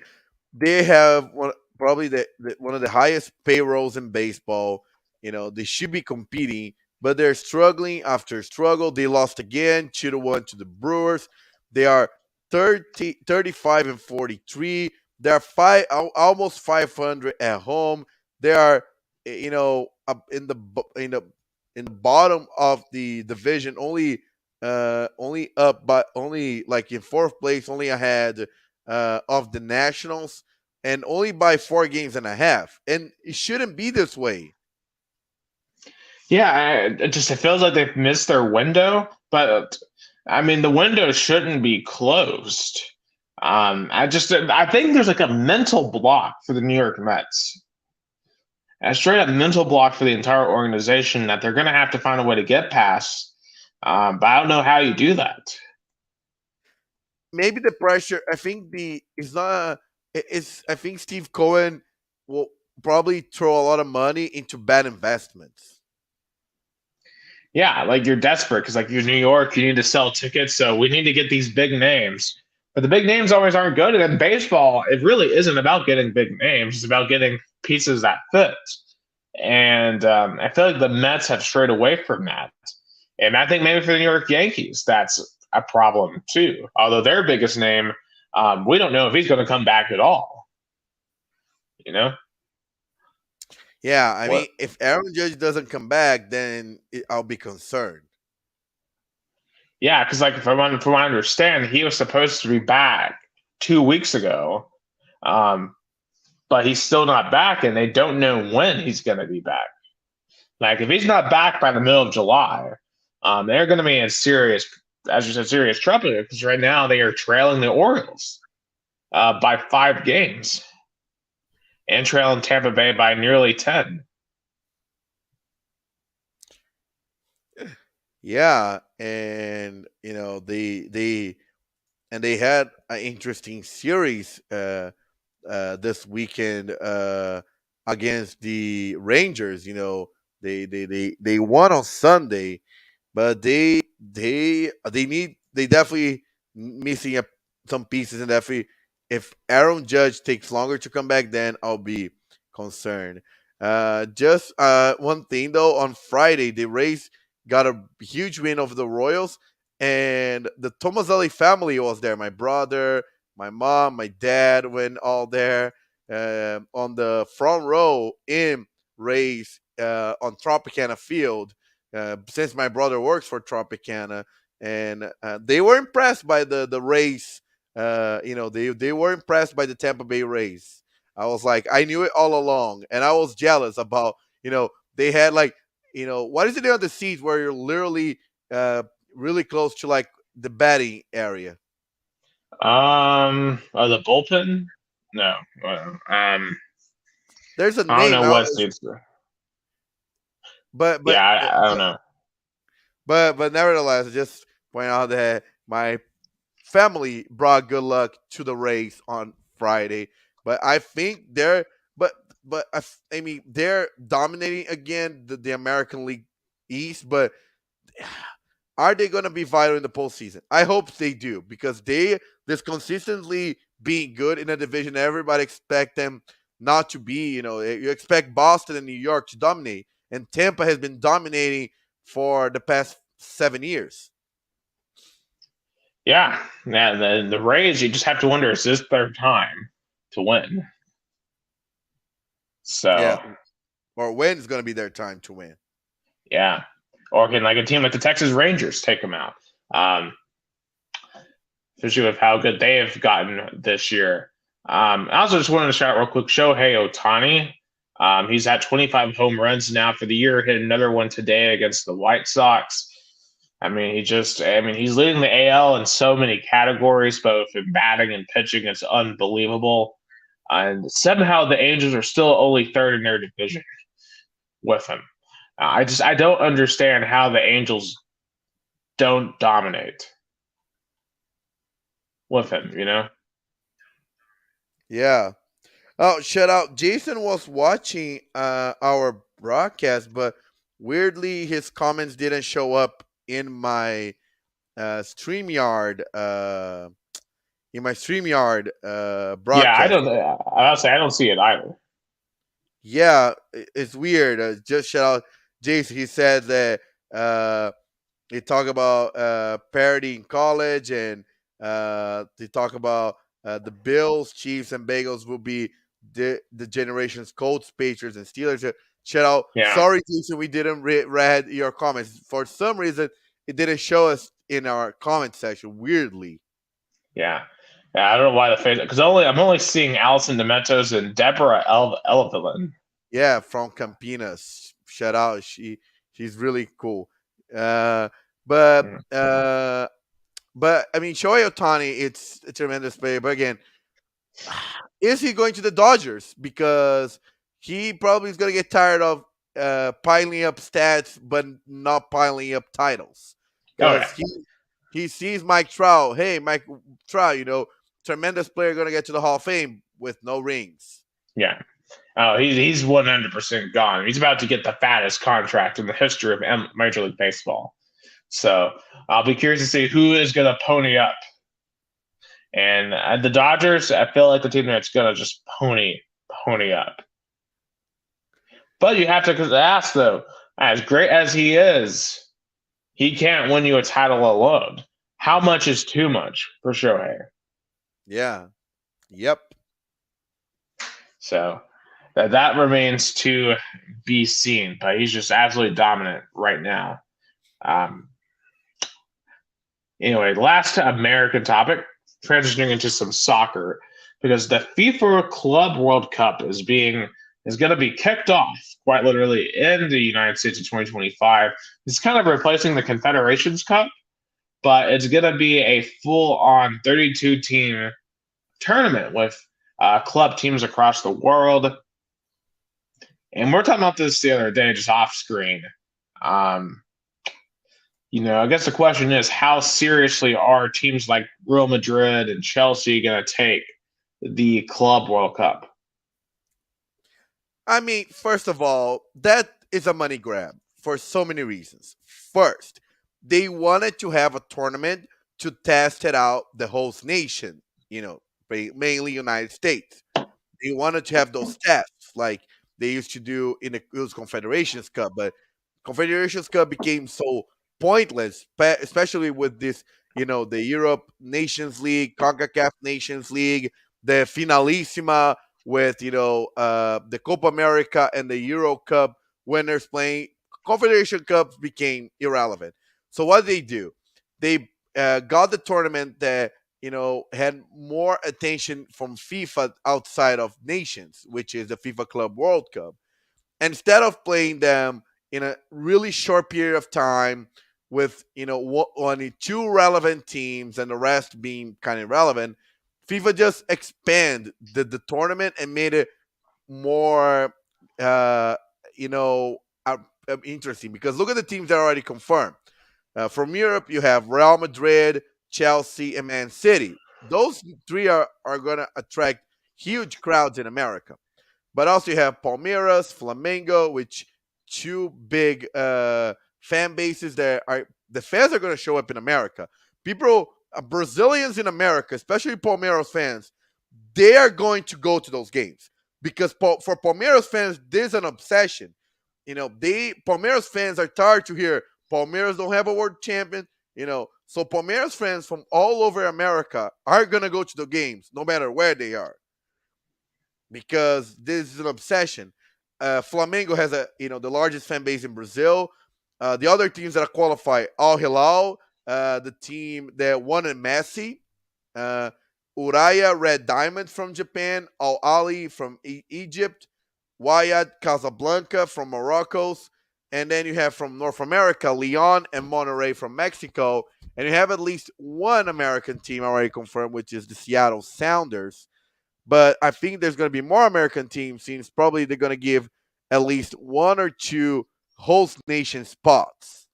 they have probably one of the highest payrolls in baseball. They should be competing, but they're struggling after struggle. They lost again 2-1 to the Brewers. They are 35-43. They are almost 500 at home. They are, up in the bottom of the division, only up, but only like in fourth place, only ahead of the Nationals, and only by 4.5 games. And it shouldn't be this way. Yeah, it feels like they've missed their window, but I mean the window shouldn't be closed. I think there's like a mental block for the New York Mets, a straight up mental block for the entire organization that they're going to have to find a way to get past. But I don't know how you do that. Maybe the pressure. I think the it's not. It's. I think Steve Cohen will probably throw a lot of money into bad investments. Yeah, like you're desperate because like you're New York, you need to sell tickets, so we need to get these big names. But the big names always aren't good. And in baseball, it really isn't about getting big names; it's about getting pieces that fit. And I feel like the Mets have strayed away from that. And I think maybe for the New York Yankees, that's a problem too. Although their biggest name, we don't know if he's going to come back at all. You know Yeah, I mean, what? if Aaron Judge doesn't come back, then I'll be concerned. Yeah, because like from what I understand, he was supposed to be back 2 weeks ago, um, but he's still not back, and they don't know when he's going to be back. Like if he's not back by the middle of July, they're going to be in serious, as you said, serious trouble because right now they are trailing the Orioles by 5 games and trailing Tampa Bay by nearly 10. Yeah, and they had an interesting series this weekend against the Rangers. They won on Sunday, but they definitely missing some pieces, and definitely if Aaron Judge takes longer to come back, then I'll be concerned. Just one thing though, on Friday the Rays got a huge win over the Royals, and the Tomazeli family was there. My brother, my mom, my dad went all there on the front row in Rays on Tropicana Field, since my brother works for Tropicana, and they were impressed by the Rays. They were impressed by the Tampa Bay Rays. I was like, I knew it all along, and I was jealous about, they had like, what is it on the seats where you're literally really close to like the batting area? The bullpen? No. There's a I don't name know out, what seats. but Yeah, but I don't know. but nevertheless, just point out that my family brought good luck to the Rays on Friday. But I think but I mean, they're dominating again the American League East, but Are they going to be vital in the postseason? I hope they do because this consistently being good in a division. Everybody expect them not to be. You expect Boston and New York to dominate, and Tampa has been dominating for the past 7 years. Yeah, yeah. The Rays, you just have to wonder: is this their time to win? Yeah, So or when is going to be their time to win? yeah, or can like a team like the Texas Rangers take them out? Um, Especially with how good they have gotten this year. I also just wanted to shout out real quick Shohei Ohtani. He's at 25 home runs now for the year. Hit another one today against the White Sox. He's leading the AL in so many categories, both in batting and pitching. It's unbelievable. And somehow the Angels are still only third in their division with him. I don't understand how the Angels don't dominate with him. Yeah. Oh, shout out. Jason was watching our broadcast, but weirdly his comments didn't show up in my StreamYard Yeah, I broadcast. don't. I'll say I don't see it either. Yeah, it's weird. Just shout out Jason. He said that they talk about parity in college, and they talk about the Bills, Chiefs, and Bagels will be the generation's Colts, Patriots, and Steelers. Shout out. Yeah, Sorry, Jason, we didn't read your comments. For some reason, it didn't show us in our comment section. Weirdly. yeah, yeah. I don't know why the face because I'm only seeing Allison Dementos and Deborah Elephant. Yeah, from Campinas. Shout out. She's really cool. Uh, but Mm. uh, but I mean, Shohei Ohtani, it's a tremendous player. But again, is he going to the Dodgers? Because he probably is going to get tired of piling up stats, but not piling up titles. Oh yeah, Because he sees Mike Trout. Hey, Mike Trout, tremendous player, going to get to the Hall of Fame with no rings. yeah. Oh, he's 100% gone. He's about to get the fattest contract in the history of Major League Baseball. So I'll be curious to see who is going to pony up. And the Dodgers, I feel like the team that's going to just pony up. But you have to ask though, as great as he is, he can't win you a title alone. How much is too much for Shohei? Yeah. Yep. So that remains to be seen. But he's just absolutely dominant right now. Um, Anyway, last American topic, transitioning into some soccer, because the FIFA Club World Cup is going to be kicked off quite literally in the United States in 2025. It's kind of replacing the Confederations Cup, but it's going to be a full-on 32 team tournament with club teams across the world. And we're talking about this the other day, just off screen. I guess the question is, how seriously are teams like Real Madrid and Chelsea going to take the Club World Cup? I mean, first of all, that is a money grab for so many reasons. First, they wanted to have a tournament to test it out the host nation, mainly United States. They wanted to have those tests like they used to do in the Confederations Cup, but Confederations Cup became so pointless, especially with this, the Europe Nations League, CONCACAF Nations League, the Finalissima with, the Copa America and the Euro Cup winners playing. Confederation Cups became irrelevant. So what they do? They got the tournament that, had more attention from FIFA outside of nations, which is the FIFA Club World Cup. Instead of playing them in a really short period of time with only two relevant teams and the rest being kind of irrelevant, FIFA just expand the tournament and made it more uh, you know interesting, because look at the teams that are already confirmed. From Europe, you have Real Madrid, Chelsea, and Man City. Those three are going to attract huge crowds in America. But also you have Palmeiras, Flamengo, which two big fan bases that are the fans are going to show up in America. People, Brazilians in America, especially Palmeiras fans, they are going to go to those games because for Palmeiras fans, there's an obsession. They Palmeiras fans are tired to hear Palmeiras don't have a world champion. So Palmeiras fans from all over America are gonna go to the games, no matter where they are, because this is an obsession. Flamengo has the largest fan base in Brazil. The other teams that qualify: Al Hilal, the team that won in Messi, uh, Uraya Red Diamonds from Japan, Al Ali from Egypt, Wydad Casablanca from Morocco, and then you have from North America Leon and Monterrey from Mexico, and you have at least one American team already confirmed, which is the Seattle Sounders. But I think there's going to be more American teams since probably they're going to give at least one or two host nation spots.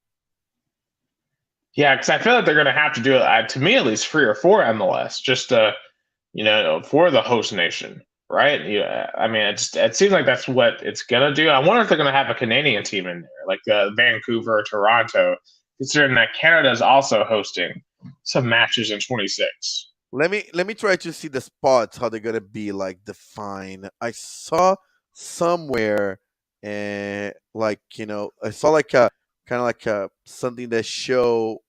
Yeah, because I feel like they're going to have to do it, to me at least, 3 or 4 MLS just to, for the host nation, right? Yeah, I mean, it seems like that's what it's going to do. I wonder if they're going to have a Canadian team in there, like Vancouver, Toronto, considering that Canada is also hosting some matches in 26. Let me try to see the spots how they're gonna be like defined. I saw somewhere, like I saw like a kind of like a something that show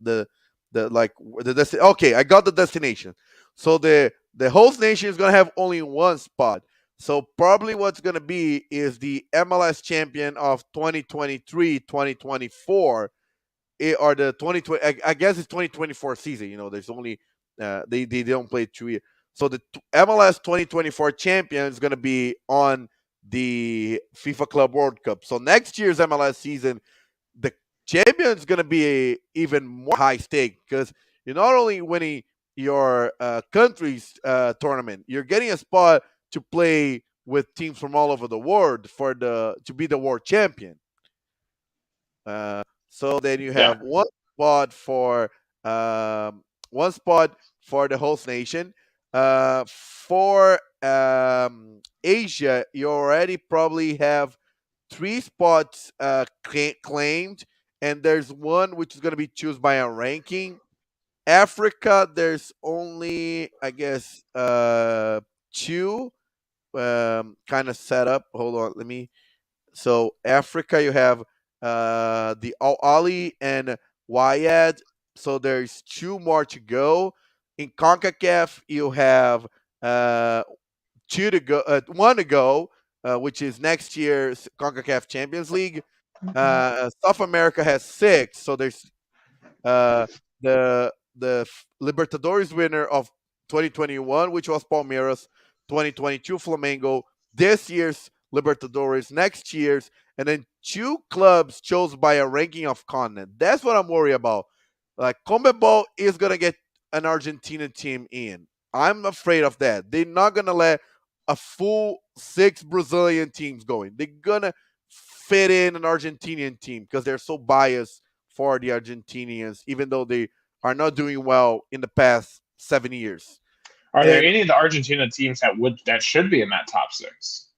the like okay, I got the destination. So the host nation is gonna have only one spot. So probably what's gonna be is the MLS champion of 2023, 2024, or the 2020. I guess it's 2024 season. There's only they don't play 2 years. So the MLS 2024 champion is going to be on the FIFA Club World Cup. So next year's MLS season, the champion is going to be even more high stake because you're not only winning your country's tournament, you're getting a spot to play with teams from all over the world to be the world champion. So then you Yeah. have spot for um, one spot for the host nation. For Asia, you already probably have 3 spots claimed, and there's one which is going to be chosen by a ranking. Africa, there's only, I guess, two kind of set up. Hold on, let me. So Africa, you have the Al Ali and Wydad. So there's 2 more to go. In Concacaf, you have uh, one to go, which is next year's Concacaf Champions League. South America has 6, so there's uh, the Libertadores winner of 2021, which was Palmeiras, 2022 Flamengo, this year's Libertadores, next year's, and then 2 clubs chosen by a ranking of continent. That's what I'm worried about. Like CONMEBOL is gonna get an Argentina team in. I'm afraid of that. They're not gonna let a full 6 Brazilian teams going. They're gonna fit in an Argentinian team because they're so biased for the Argentinians, even though they are not doing well in the past 7 years. Are there And any of the Argentina teams that should be in that top 6?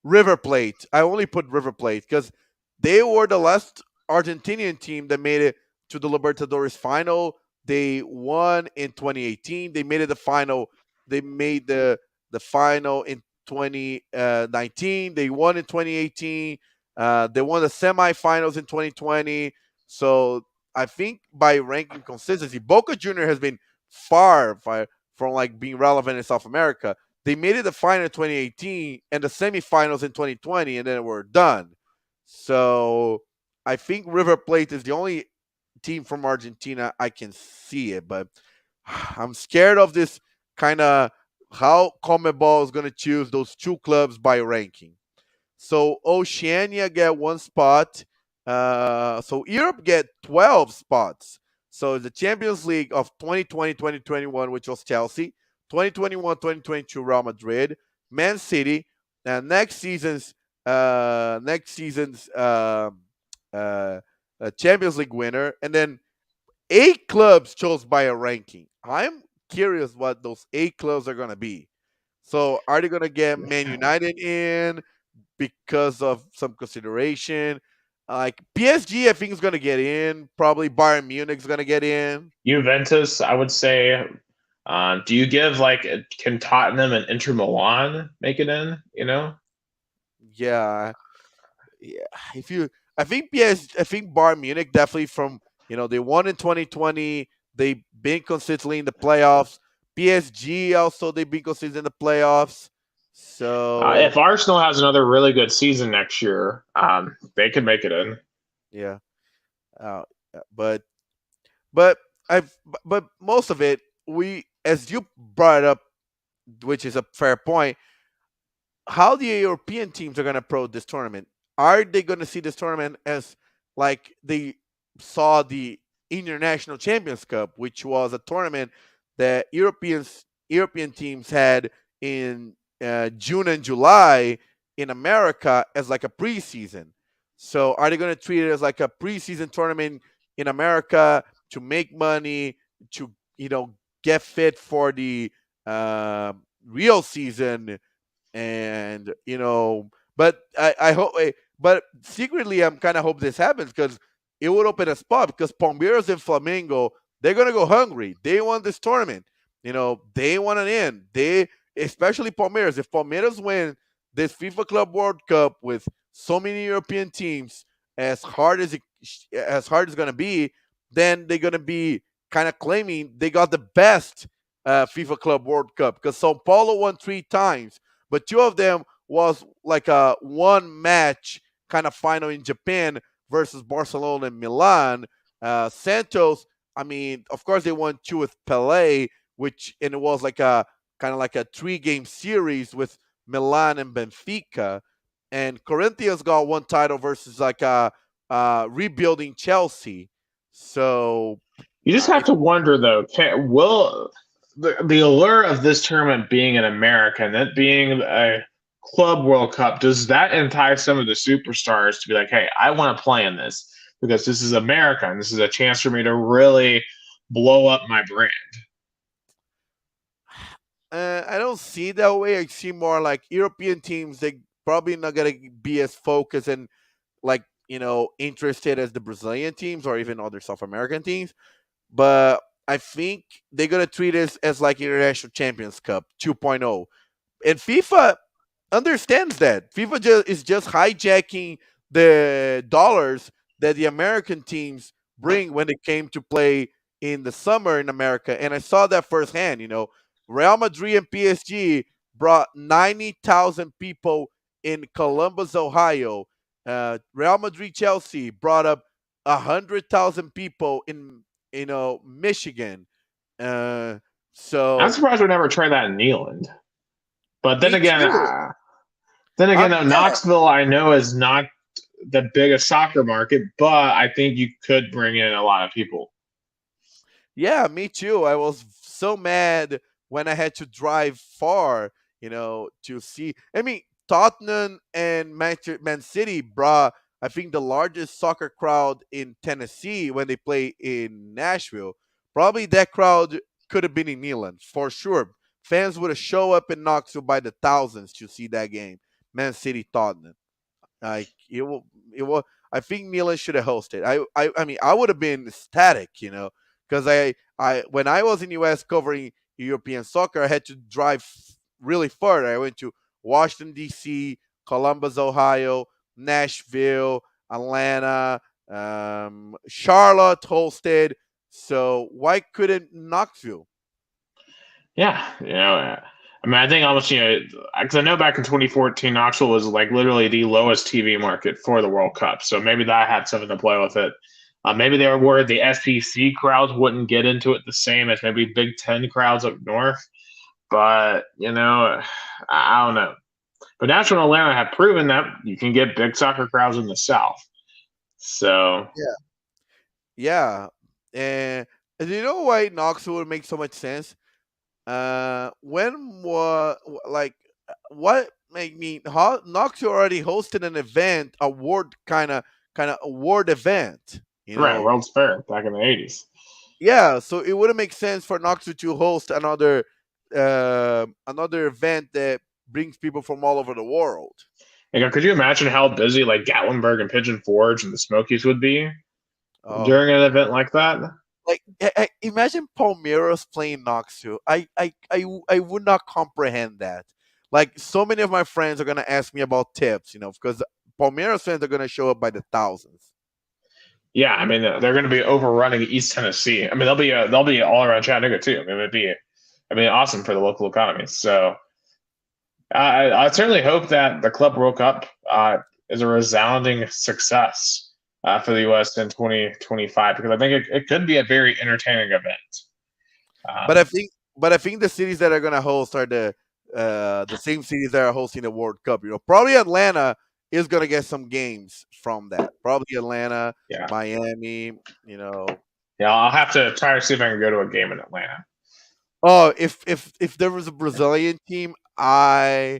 River Plate, I only put River Plate because they were the last Argentinian team that made it to the Libertadores final. They won in 2018. They made it the final. They made the final in 2019. They won in 2018. They won the semifinals in 2020. So I think by ranking consistency, Boca Junior has been far from like being relevant in South America. They made it the final in 2018 and the semifinals in 2020, and then we're done. So I think River Plate is the only team from Argentina I can see it, but I'm scared of this kind of how CONMEBOL is going to choose those 2 clubs by ranking. So Oceania get 1 spot. So Europe get 12 spots. So the Champions League of 2020-2021, which was Chelsea, 2021-2022 Real Madrid, Man City, and uh, Champions League winner, and then 8 clubs chose by a ranking. I'm curious what those 8 clubs are gonna be. So are they gonna get Man United in because of some consideration? Like PSG, I think is gonna get in. Probably Bayern Munich's gonna get in. Juventus, I would say. Do you give like can Tottenham and Inter Milan make it in? You know, Yeah, yeah. If you, I think I think Bayern Munich definitely from they won in 2020. They've been consistently in the playoffs. PSG also they've been consistent in the playoffs. So if Arsenal has another really good season next year, they could make it in. yeah, uh, but but but most of it we as you brought it up, which is a fair point. How the European teams are going to approach this tournament? Are they going to see this tournament as like they saw the International Champions Cup, which was a tournament that European teams had in June and July in America as like a preseason? So are they going to treat it as like a preseason tournament in America to make money to get fit for the uh, real season? And but I hope, but secretly I'm kind of hope this happens because it would open a spot because Palmeiras and Flamengo they're gonna go hungry. They want this tournament. They want an in. They especially Palmeiras. If Palmeiras win this FIFA Club World Cup with so many European teams, as hard as gonna be, then they're gonna be kind of claiming they got the best FIFA Club World Cup because Sao Paulo won 3 times, but two of them was like a one match kind of final in Japan versus Barcelona and Milan. Santos, I mean, of course they won two with Pele, which and it was like a kind of like a 3 game series with Milan and Benfica. And Corinthians got one title versus like a rebuilding Chelsea. So You just have if to wonder though, will the allure of this tournament being in America and it being a Club World Cup, does that entice some of the superstars to be like, hey, I want to play in this because this is America and this is a chance for me to really blow up my brand? I don't see it that way. I see more like European teams. They probably not gonna be as focused and like interested as the Brazilian teams or even other South American teams. But I think they're gonna treat it as like International Champions Cup 2.0, and FIFA understands that. FIFA is just hijacking the dollars that the American teams bring when they came to play in the summer in America. And I saw that firsthand. Real Madrid and PSG brought 90,000 people in Columbus, Ohio. Real Madrid Chelsea brought up 100,000 people in Michigan. Uh, I'm so surprised we never tried that in Neyland. But me too. then again, though, Yeah, Knoxville I know is not the biggest soccer market, but I think you could bring in a lot of people. Yeah, me too. I was so mad when I had to drive far, to see. I mean, Tottenham and Man City brought, I think, the largest soccer crowd in Tennessee when they play in Nashville. Probably that crowd could have been in Milan for sure. Fans would have show up in Knoxville by the thousands to see that game. Man City Tottenham. Like it will. I think Milan should have hosted. I mean, I would have been ecstatic, because I when I was in US covering European soccer, I had to drive really far. I went to Washington D.C., Columbus, Ohio, Nashville, Atlanta, Charlotte hosted. So why couldn't Knoxville? Yeah, I mean, I think almost because I know back in 2014, Knoxville was like literally the lowest TV market for the World Cup, so maybe that had something to play with it. Maybe they were worried the SEC crowds wouldn't get into it the same as maybe Big Ten crowds up north, but I don't know. But Nashville and Atlanta have proven that you can get big soccer crowds in the South. So Yeah, and you know why Knoxville would make so much sense? When was like what make me Knox already hosted an event, award kind of award event, right, World's Fair back in the 80s. Yeah, so it wouldn't make sense for Knox to host another event that brings people from all over the world. Could you imagine how busy like Gatlinburg and Pigeon Forge and the Smokies would be Oh, during an event like that? like imagine Palmeiras playing Knoxville. I would not comprehend that. Like so many of my friends are gonna ask me about tips, because Palmeiras fans are gonna show up by the thousands. Yeah, I mean they're going to be overrunning East Tennessee. I mean they'll be all around Chattanooga too. I mean awesome for the local economy. So I certainly hope that the Club World Cup is a resounding success for the U.S. in 2025 because I think it could be a very entertaining event. But Um, I think the cities that are gonna host are the same cities that are hosting the World Cup. Probably Atlanta is gonna get some games from that. Probably Atlanta, yeah, Miami. You know, yeah, I'll have to try to see if I can go to a game in Atlanta. oh, if there was a Brazilian team, oh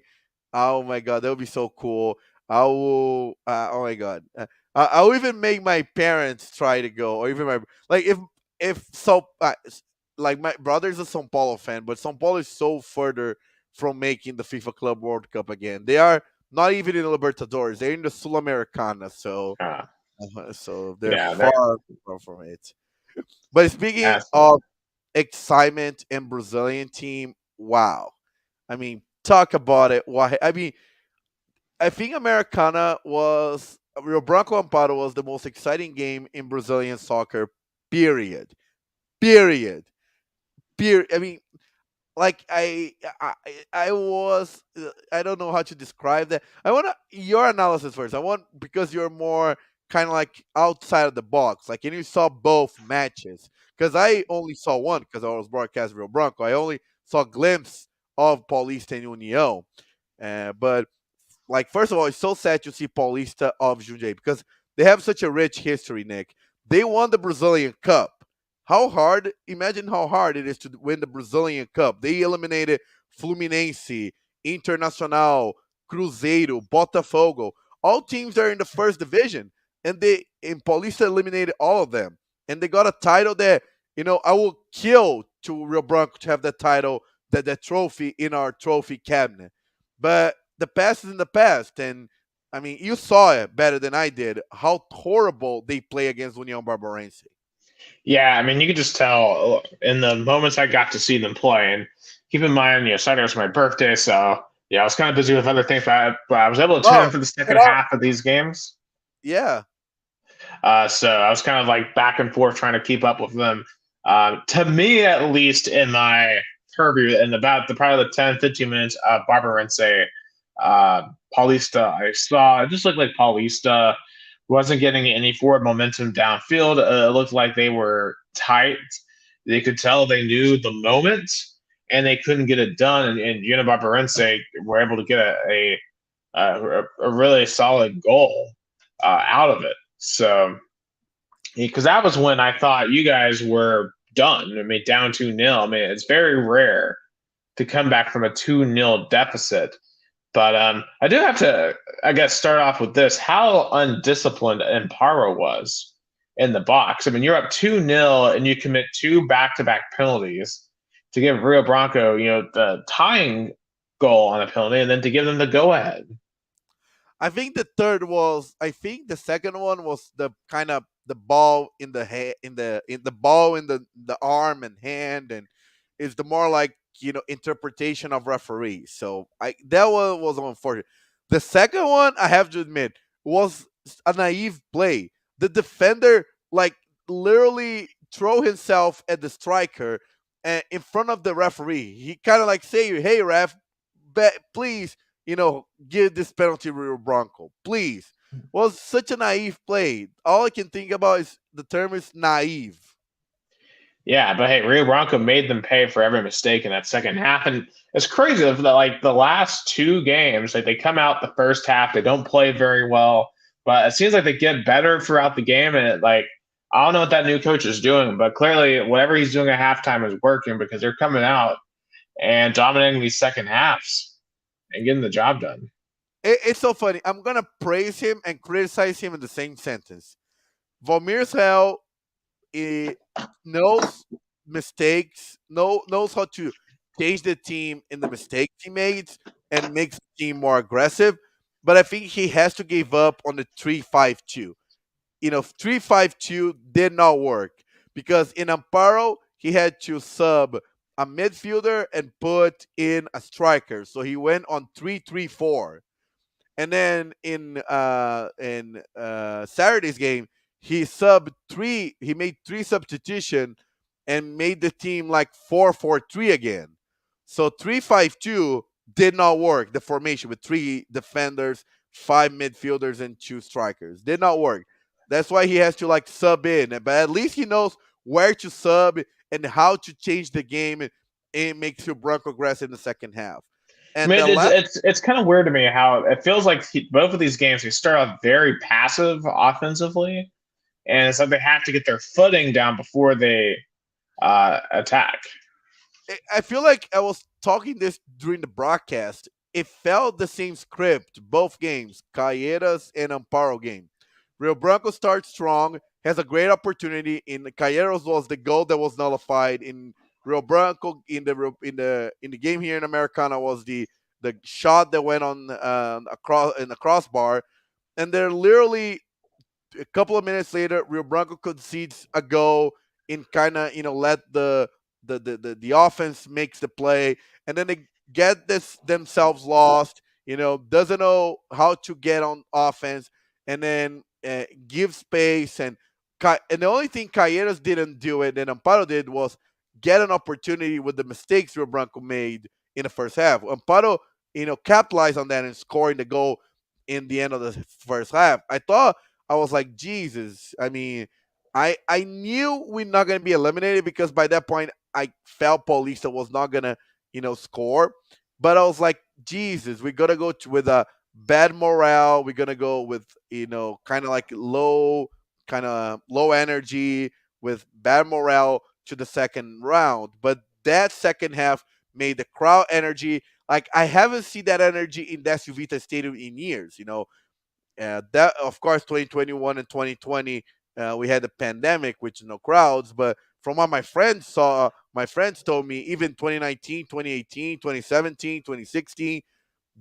my god, that would be so cool. I will. Oh my god, I'll even make my parents try to go, or even my like if so. Like my brother's a São Paulo fan, but São Paulo is so further from making the FIFA Club World Cup again. They are not even in the Libertadores; they're in the Sul-Americana, Uh, so they're yeah, they're far from it. But speaking absolutely. of excitement and Brazilian team, wow! I mean, talk about it. Why? I mean, I think Americana was Rio Branco Amparo was the most exciting game in Brazilian soccer. Period. Period. Period. I mean, like I was I don't know how to describe that. I want your analysis first. I want because you're more kind of like outside of the box. Like, and you saw both matches because I only saw one because I was broadcast Rio Branco. I only saw a glimpse of Paulista and União. But like, first of all, it's so sad to see Paulista of Jundiaí because they have such a rich history, Nick. They won the Brazilian Cup. Imagine how hard it is to win the Brazilian Cup. They eliminated Fluminense, Internacional, Cruzeiro, Botafogo. All teams are in the first division. And Paulista eliminated all of them. And they got a title that, I will kill to Rio Branco to have that title, that trophy in our trophy cabinet. But the past is in the past. And I mean, you saw it better than I did, how horrible they play against União Barbarense. Yeah, I mean, you could just tell in the moments I got to see them play. And keep in mind, Saturday was my birthday, so yeah, I was kind of busy with other things, but I was able to tune in Oh, for the get second out. half of these games. Yeah. So I was kind of like back and forth trying to keep up with them. To me, at least, in my purview, in about probably the 10, 15 minutes of Barbarense, Paulista, I saw it just looked like Paulista wasn't getting any forward momentum downfield. It looked like they were tight. They could tell they knew the moment, and they couldn't get it done. And Una Barbarense were able to get a really solid goal out of it. So, because that was when I thought you guys were done. I mean, down 2-0. I mean, it's very rare to come back from a 2-0 deficit. But I do have to, I guess, start off with this: how undisciplined Amparo was in the box. I mean, you're up 2-0 and you commit two back-to-back penalties to give Rio Branco, the tying goal on a penalty, and then to give them the go-ahead. I think the second one was the kind of the ball in the head, in the ball in the arm and hand, and is the more like, interpretation of referees. So that one was unfortunate. The second one, I have to admit, was a naive play. The defender, like, literally throw himself at the striker in front of the referee. He kind of like say, "Hey ref, please, give this penalty to Rio Bronco, please." Was such a naive play. All I can think about is the term is naive. Yeah, but hey, Rio Bronco made them pay for every mistake in that second half, and it's crazy that like the last two games, like they come out the first half, they don't play very well, but it seems like they get better throughout the game, and I don't know what that new coach is doing, but clearly whatever he's doing at halftime is working because they're coming out and dominating these second halves and getting the job done. It's so funny. I'm gonna praise him and criticize him in the same sentence. Valmir's hell, knows mistakes, knows how to change the team in the mistakes he made and makes the team more aggressive. but I think he has to give up on the 3-5-2. 3-5-2 did not work because in Amparo he had to sub a midfielder and put in a striker. So he went on 3-3-4. And then in Saturday's game, he made three substitution and made the team like 4-4-3 again. So 3-5-2 did not work. The formation with three defenders, five midfielders, and two strikers did not work. That's why he has to like sub in. But at least he knows where to sub and how to change the game and it makes you Bronco grass in the second half. I And mean, the last it's kind of weird to me how it feels like both of these games they start off very passive offensively, and it's like they have to get their footing down before they attack. I feel like I was talking this during the broadcast. It felt the same script, both games, Calleras and Amparo game. Rio Branco starts strong, has a great opportunity. In Calleros was the goal that was nullified. In Rio Branco, in the game here in Americana was the shot that went on across in the crossbar, and they're literally a couple of minutes later, Rio Branco concedes a goal in kind of let the offense makes the play, and then they get this themselves lost. Doesn't know how to get on offense, and then give space and the only thing Calleros didn't do it and Amparo did was get an opportunity with the mistakes Rio Branco made in the first half. Amparo, capitalized on that and scoring the goal in the end of the first half. I was like, Jesus. I mean, I knew we're not gonna be eliminated because by that point I felt Paulista was not gonna, score. But I was like, Jesus, we're gonna go with a bad morale. We're gonna go with, kind of like kind of low energy with bad morale to the second round. But that second half made the crowd energy like I haven't seen that energy in that Vita Stadium in years. That of course 2021 and 2020 we had the pandemic with no crowds, but from what my friends told me even 2019, 2018, 2017, 2016,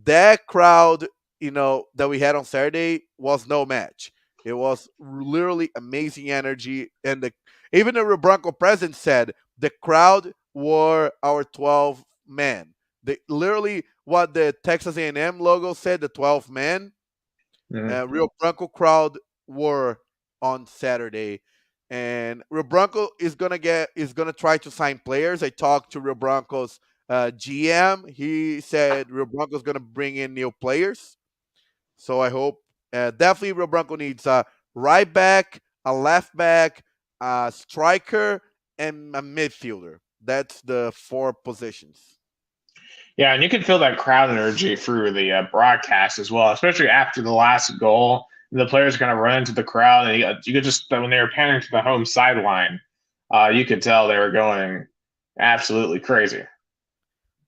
that crowd that we had on Saturday was no match. It was literally amazing energy, and even the Bronco president said the crowd were our 12 men. Literally what the Texas A&M logo said, the 12 men, Mhm. Rio Branco crowd were on Saturday, and Rio Branco is gonna try to sign players. I talked to Rio Branco's GM. He said Rio Branco's gonna bring in new players. So I hope definitely Rio Branco needs a right back, a left back, a striker, and a midfielder. That's the four positions. Yeah, and you can feel that crowd energy through the broadcast as well, especially after the last goal. The players are going to run into the crowd, and you could just when they were panning to the home sideline, you could tell they were going absolutely crazy.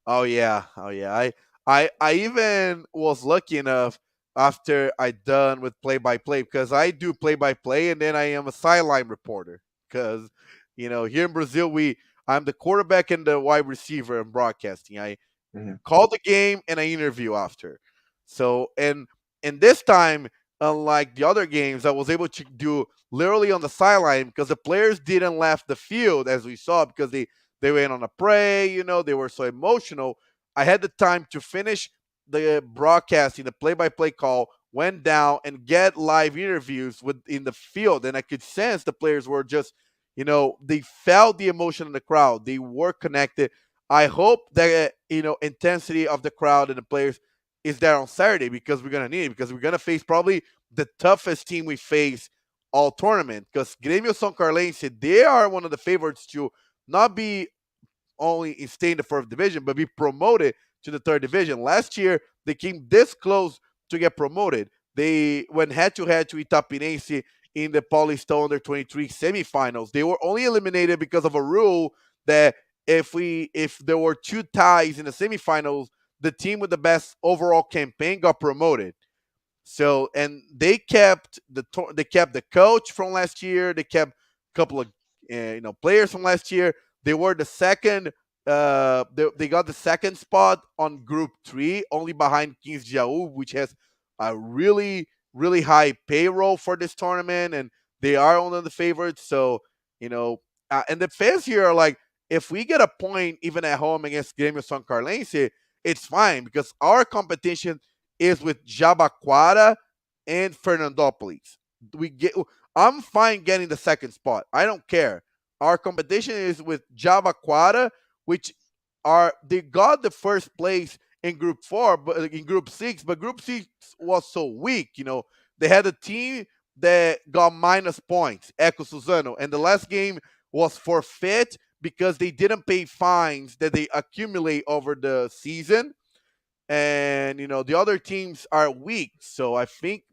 Oh yeah, oh yeah. I even was lucky enough after I done with play by play because I do play by play and then I am a sideline reporter because here in Brazil I'm the quarterback and the wide receiver in broadcasting. I Mhm. call the game and I interview after. So and this time, unlike the other games, I was able to do literally on the sideline because the players didn't left the field as we saw because they went on a pray, they were so emotional. I had the time to finish the broadcasting, the play-by-play call, went down and get live interviews with in the field, and I could sense the players were just, they felt the emotion in the crowd. They were connected. I hope that intensity of the crowd and the players is there on Saturday because we're gonna need it because we're gonna face probably the toughest team we face all tournament because Grêmio São Carlense, they are one of the favorites to not be only stay in the first division, but be promoted to the third division. Last year, they came this close to get promoted. They went head to head to Itapinense in the Paulista Under 23 semifinals. They were only eliminated because of a rule that if there were two ties in the semifinals, the team with the best overall campaign got promoted. So and they kept the coach from last year. They kept a couple of players from last year. They were the second. They got the second spot on Group 3, only behind Kings Jau, which has a really really high payroll for this tournament, and they are one of the favorites. So and the fans here are like, if we get a point even at home against Grêmio São Carlense, it's fine because our competition is with Jabaquara and Fernandópolis. We get. I'm fine getting the second spot. I don't care. Our competition is with Jabaquara, which they got the first place in Group 4, but in Group 6, but Group 6 was so weak. They had a team that got minus points, Eco Suzano, and the last game was forfeit because they didn't pay fines that they accumulate over the season. And the other teams are weak, so I think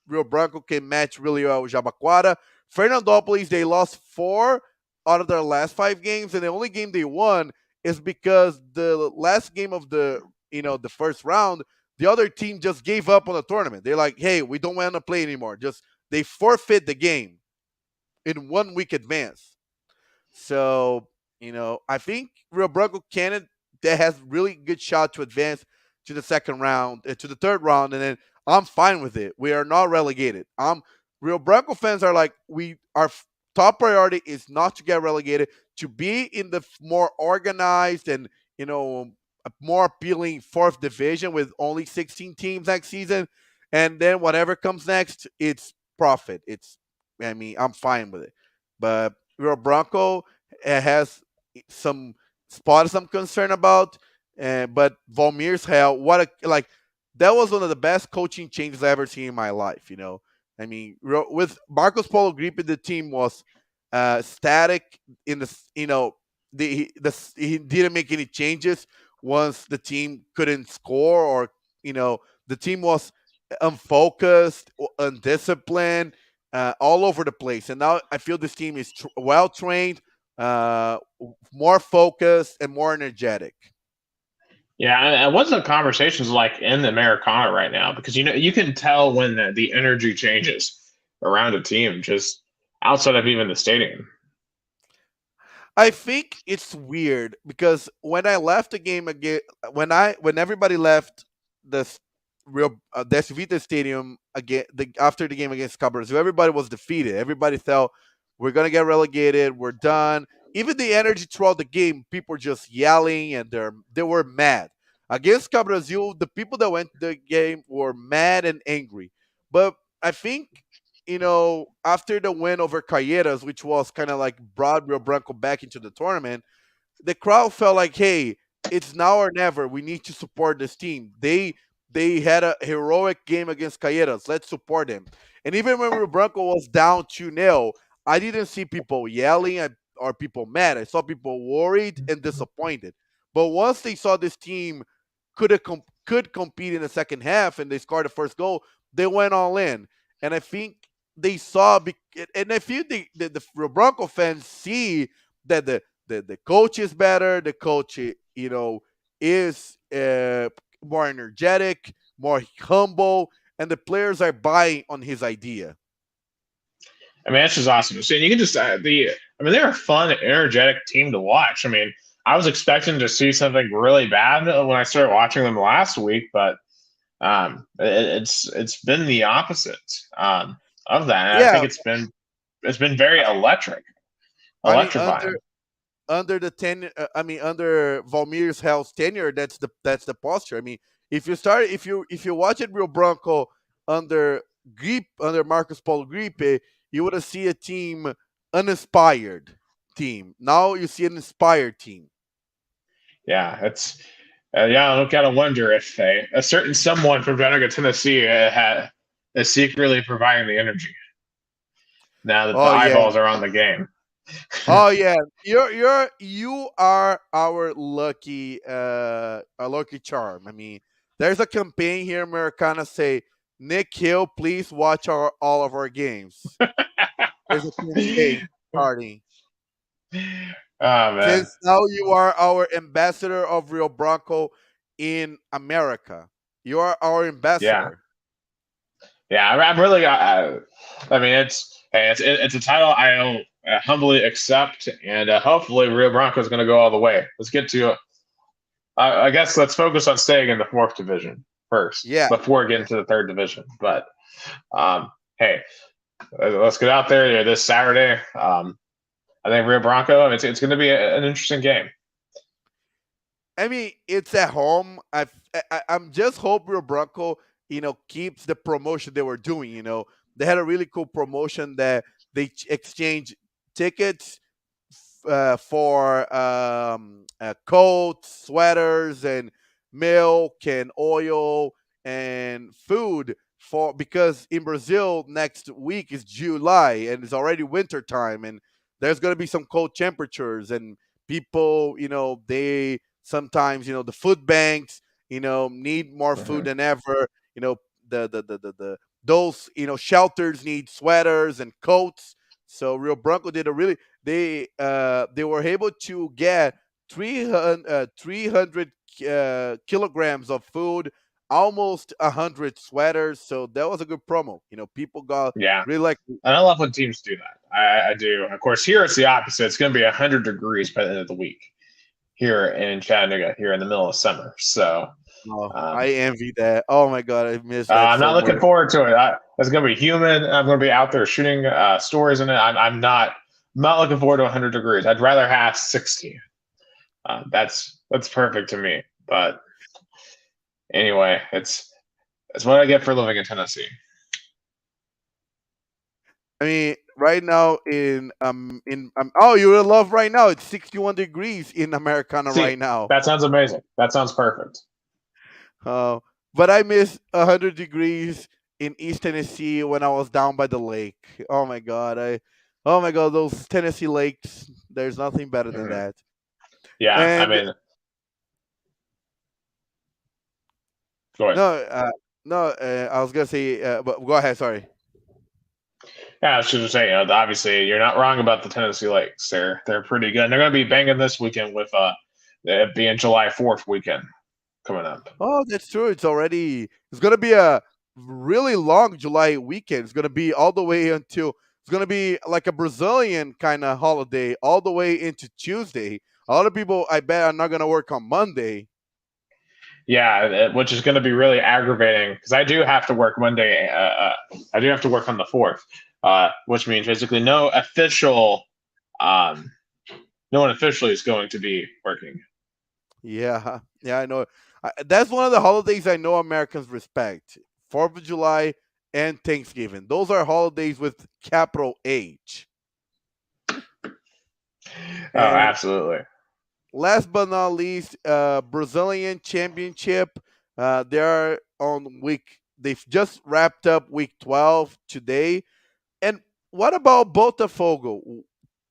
Rio Branco can match really well with Jabaquara. Fernandópolis, they lost 4 out of their last 5 games, and the only game they won is because the last game of the first round, the other team just gave up on the tournament. They're like, hey, we don't want to play anymore. Just they forfeit the game in 1 week advance. So I think Rio Branco Canada that has really good shot to advance to the second round, to the third round, and then I'm fine with it. We are not relegated. Rio Branco fans are like, our top priority is not to get relegated, to be in the more organized and a more appealing fourth division with only 16 teams next season, and then whatever comes next, it's profit. I'm fine with it, but Rio Branco has some spots I'm concerned about. But Valmir's hell, that was one of the best coaching changes I ever seen in my life. With Marcos Paulo Gripe, the team was static in he didn't make any changes once the team couldn't score, or the team was unfocused, undisciplined, all over the place. And now I feel this team is well trained, more focused, and more energetic. Yeah, and what's the conversations like in the Americana right now? Because you can tell when the energy changes around a team just outside of even the stadium. I think it's weird because when I left the game again, when everybody left the real Des Vita Stadium again, after the game against Cabral, everybody was defeated. Everybody felt we're gonna get relegated. We're done. Even the energy throughout the game, people were just yelling and they were mad against Cabral. The people that went to the game were mad and angry. But I think after the win over Calheiras, which was kind of like brought Rio Branco back into the tournament, the crowd felt like, hey, it's now or never. We need to support this team. They had a heroic game against Calheiras. Let's support them. And even when Rio Branco was down 2-0, I didn't see people yelling or people mad. I saw people worried and disappointed. But once they saw this team could compete in the second half and they scored the first goal, they went all in. And I think they saw, and I feel the Bronco fans see that the coach is better. The coach, is more energetic, more humble, and the players are buying on his idea. I mean, that's just awesome to see. And you can just they're a fun, energetic team to watch. I mean, I was expecting to see something really bad when I started watching them last week, but it's been the opposite of that. And I think it's been very electrifying. Under the under Valmir's Hell's tenure, that's the posture. I mean, if you watch it Rio Branco under Marcos Paulo Gripe, you would see a team uninspired team. Now you see an inspired team. Yeah, it's I gotta wonder if a certain someone from Chattanooga, Tennessee, is secretly providing the energy. Now that the eyeballs are on the game. Oh yeah, you are our lucky charm. I mean, there's a campaign here, Americana, say, Nick Hill, please watch all of our games. There's a campaign starting. Oh man! Since now you are our ambassador of Rio Branco in America, you are our ambassador. Yeah, I'm really. I mean, it's a title I humbly accept, and hopefully Rio Branco is going to go all the way. Let's get to. I guess let's focus on staying in the fourth division first Yeah. before getting to the third division. But hey, let's get out there this Saturday. I think Rio Bronco. It's going to be an interesting game. I mean, it's at home. I'm just hoping Bronco, keeps the promotion they were doing. They had a really cool promotion that they exchange tickets for coats, sweaters, and milk and oil and food for because in Brazil next week is July and it's already winter time and there's going to be some cold temperatures and people, they sometimes, the food banks, need more food Mhm. than ever. The those shelters need sweaters and coats. So Rio Branco did a really they were able to get 300 kilograms of food, almost 100 sweaters. So that was a good promo. People got Yeah, really like. and I love when teams do that. I do. Of course, here it's the opposite. It's going to be 100 degrees by the end of the week here in Chattanooga, here in the middle of summer. So Oh, I um, envy that. Oh my god, I miss that I'm so not much. looking forward to it. It's going to be humid. I'm going to be out there shooting stories in it. I'm not. I'm not looking forward to 100 degrees. I'd rather have 60. That's perfect to me. But anyway, it's what I get for living in Tennessee. I mean, right now oh, you're in love right now. It's 61 degrees in Americana See, right now. that sounds amazing. That sounds perfect. Uh, but I miss 100 degrees in East Tennessee when I was down by the lake. Oh my god, those Tennessee lakes. There's nothing better than Mhm. that. Yeah, I And mean, go ahead. no, no, I was gonna say, but go ahead. Sorry. Yeah, I was just saying, obviously, you're not wrong about the Tennessee Lakes. They're pretty good. And they're going to be banging this weekend with it being July 4th weekend coming up. Oh, that's true. It's gonna be a really long July weekend. It's gonna be all the way until it's gonna be like a Brazilian kind of holiday all the way into Tuesday. A lot of people, I bet, are not gonna work on Monday. Yeah, which is going to be really aggravating because I do have to work Monday. I do have to work on the 4th, which means basically um, no one officially is going to be working. Yeah, yeah, I know. That's one of the holidays I know Americans respect: Fourth of July and Thanksgiving. Those are holidays with capital H. Oh, And absolutely. last but not least, Brazilian Championship. They're on week. They've just wrapped up week 12 today. And what about Botafogo?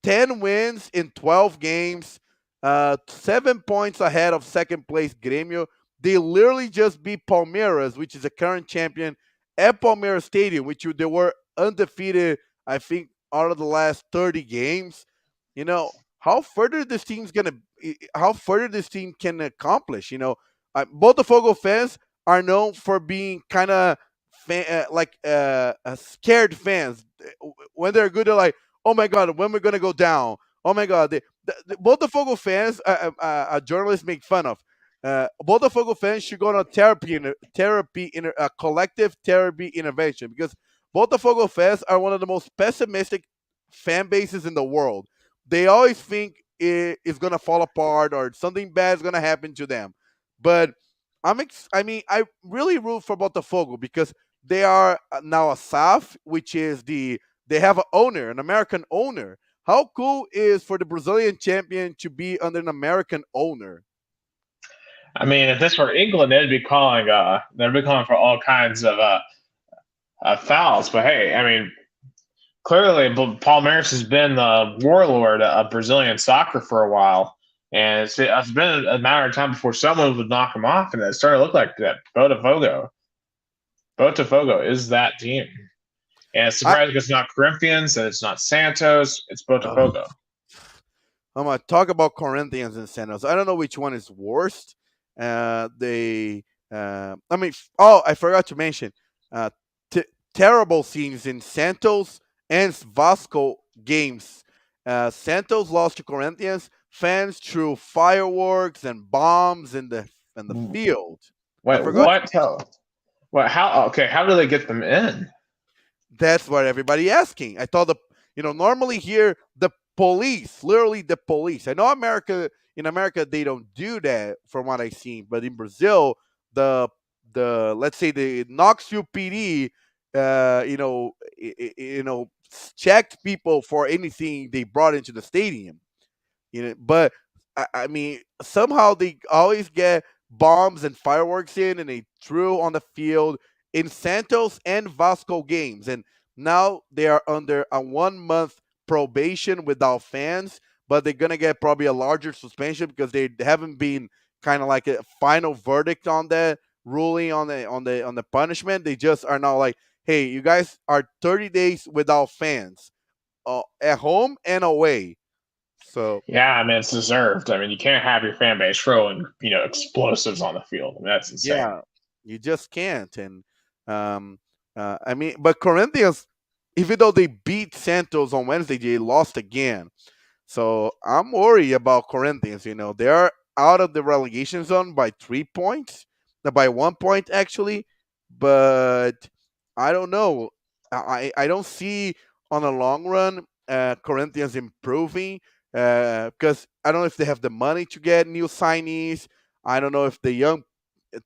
10 wins in 12 games, 7 points ahead of second place Grêmio. They literally just beat Palmeiras, which is the current champion, at Palmeiras Stadium, which they were undefeated, I think, out of the last 30 games. You know, how further this team can accomplish. Botafogo fans are known for being kind of scared fans. When they're good, they're like, "Oh my god, when we're gonna go down? Oh my god!" The Botafogo fans, journalists make fun of. Botafogo fans should go on a a collective therapy intervention because Botafogo fans are one of the most pessimistic fan bases in the world. They always think it is gonna fall apart or something bad is gonna happen to them. But I mean, I really root for Botafogo because they are now a SAF, which is they have an owner, an American owner. How cool is for the Brazilian champion to be under an American owner? I mean, if this were England, they'd be calling for all kinds of fouls. But hey, I mean, clearly, Palmeiras has been the warlord of Brazilian soccer for a while, and it's been a matter of time before someone would knock him off, and it started to look like that. Botafogo is that team, and it's I surprising it's not Corinthians and it's not Santos, it's uh, Botafogo. I'm gonna talk about Corinthians and Santos. I don't know which one is worst. I mean, oh, I forgot to mention, uh, terrible scenes in Santos and Vasco games. Santos lost to Corinthians. Fans threw fireworks and bombs in the field. I Wait, forgot. what? What? How? Okay, how do they get them in? That's what everybody asking. I thought normally here the police, literally the police. I know in America they don't do that from what I've seen, but in Brazil, the let's say the Knoxville PD, checked people for anything they brought into the stadium. But I mean, somehow they always get bombs and fireworks in, and they threw on the field in Santos and Vasco games, and now they are under a 1 month probation without fans, but they're gonna get probably a larger suspension because they haven't been kind of like a final verdict on that ruling on the punishment. They just are now like, hey, you guys are 30 days without fans, at home and away. So Yeah, I mean it's deserved. I mean you can't have your fan base throwing explosives on the field. I mean, that's insane. yeah, you just can't. And um, I mean, but Corinthians, even though they beat Santos on Wednesday, they lost again. So I'm worried about Corinthians. They are out of the relegation zone by 3 points, by 1 point actually. But I don't know. I don't see on the long run Corinthians improving because I don't know if they have the money to get new signees. I don't know if the young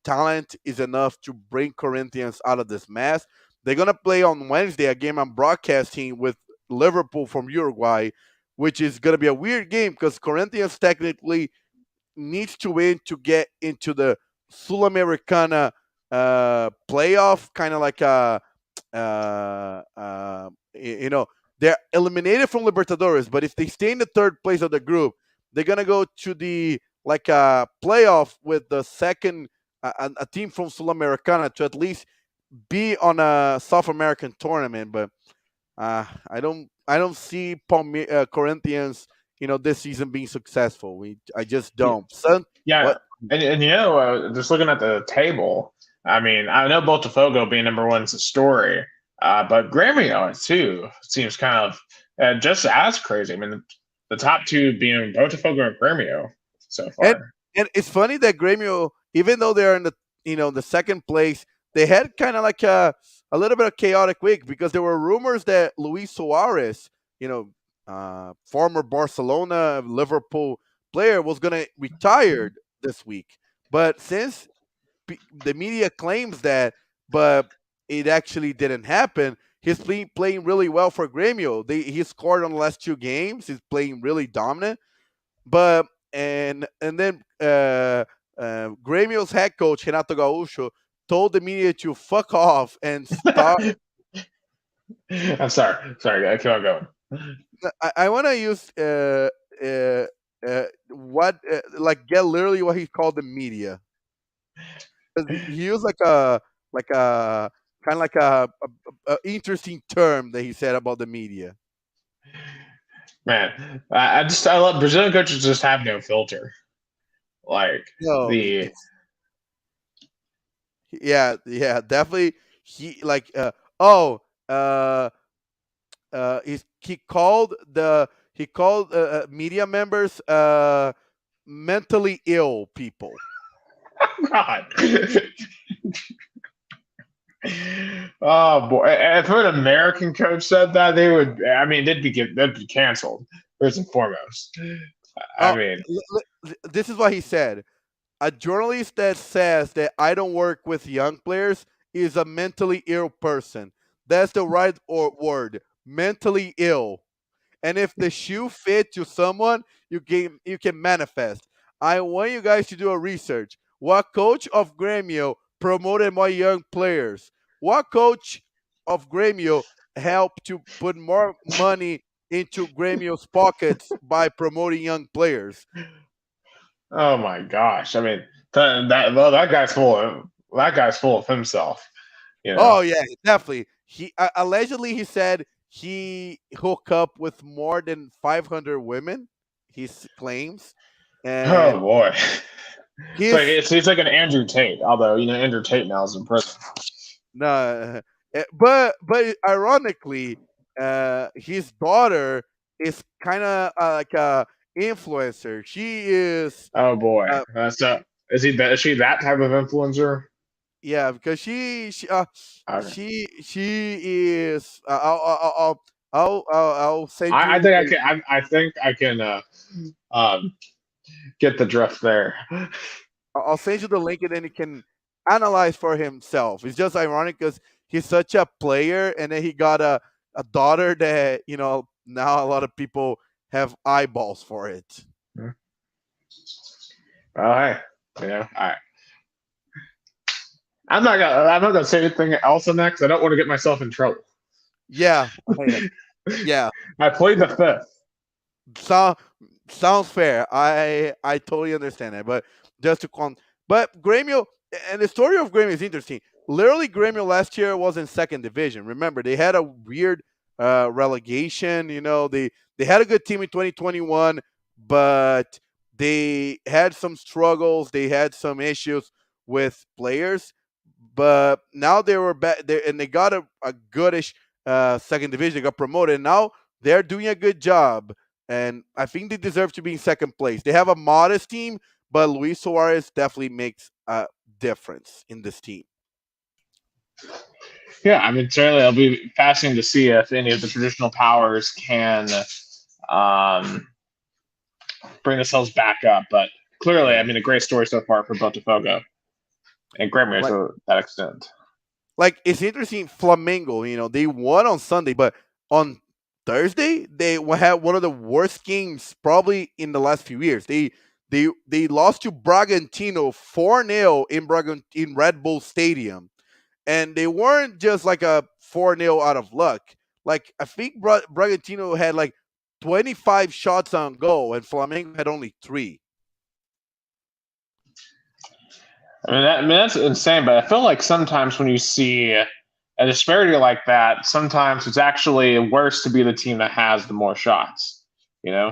talent is enough to bring Corinthians out of this mess. They're gonna play on Wednesday a game I'm broadcasting with Liverpool from Uruguay, which is gonna be a weird game because Corinthians technically needs to win to get into the Sul-Americana playoff, kind of like a uh, uh, you know they're eliminated from Libertadores, but if they stay in the third place of the group, they're gonna go to the like a playoff with the second a team from Sul-Americana to at least be on a South American tournament. But I don't see Corinthians, this season being successful. I just don't. Son, Yeah, what? and just looking at the table, I mean, I know Botafogo being number one is a story, but Grêmio too seems kind of just as crazy. I mean, the top two being Botafogo and Grêmio so And far. and it's funny that Grêmio, even though they're in the second place, they had kind of like a little bit of chaotic week because there were rumors that Luis Suarez, former Barcelona, Liverpool player, was going to retire this week. But since the media claims that, but it actually didn't happen. He's playing really well for Grêmio. He scored on the last two games. He's playing really dominant. But and then Grêmio's head coach Renato Gaúcho told the media to fuck off and start. I'm sorry, keep on going. I want to use what like get literally what he called the media. 'Cause he used like a kind of like a interesting term that he said about the media. Man, I love Brazilian coaches just have no filter. Like No, the yeah, definitely. He like oh uh he called media members mentally ill people. God. Oh boy! If an American coach said that, they would. I mean, they'd be canceled first and foremost. I Oh, mean, this is what he said. A journalist that says that I don't work with young players is a mentally ill person. That's the right word. Mentally ill. And if the shoe fit to someone, you can manifest. I want you guys to do a research. What coach of Grêmio promoted more young players? What coach of Grêmio helped to put more money into Grêmio's pockets by promoting young players? oh my gosh! I mean, that guy's full of himself. You know. Oh yeah, definitely. He allegedly he said he hooked up with more than 500 women. He claims, Oh and boy! It's like his he's like an Andrew Tate, although Andrew Tate now is in prison. no, but ironically, his daughter is kind of like a influencer. She is Oh boy, uh, that's up. Is she that type of influencer? Yeah, because Okay. she is. I'll send I you. think I can. I think I can um, get the drift there. I'll send you the link, and then he can analyze for himself. It's just ironic because he's such a player, and then he got a daughter that now a lot of people have eyeballs for it. Oh, hey, I I'm not gonna say anything else on that because I don't want to get myself in trouble. Yeah, yeah. I played the fifth. So, sounds fair. I totally understand that. But just to but Grêmio, and the story of Grêmio is interesting. Literally, Grêmio last year was in second division. Remember, they had a weird relegation. They had a good team in 2021, but they had some struggles. They had some issues with players. But now they were back there, and they got a goodish second division. They got promoted. Now they're doing a good job, and I think they deserve to be in second place. They have a modest team, but Luis Suarez definitely makes a difference in this team. Yeah, I mean, certainly it'll be fascinating to see if any of the traditional powers can um, bring themselves back up. But clearly, I Yeah, mean, a great story so far for Botafogo and Grêmio like to that extent. it's interesting. Flamengo, they won on Sunday, but on Thursday they had one of the worst games probably in the last few years. They lost to Bragantino 4-0 in Red Bull Stadium, and they weren't just like a 4-0 out of luck. Like I think Bragantino had like 25 shots on goal, and Flamengo had only 3. I mean, that's insane. But I feel like sometimes when you see a disparity like that, sometimes it's actually worse to be the team that has the more shots. You know?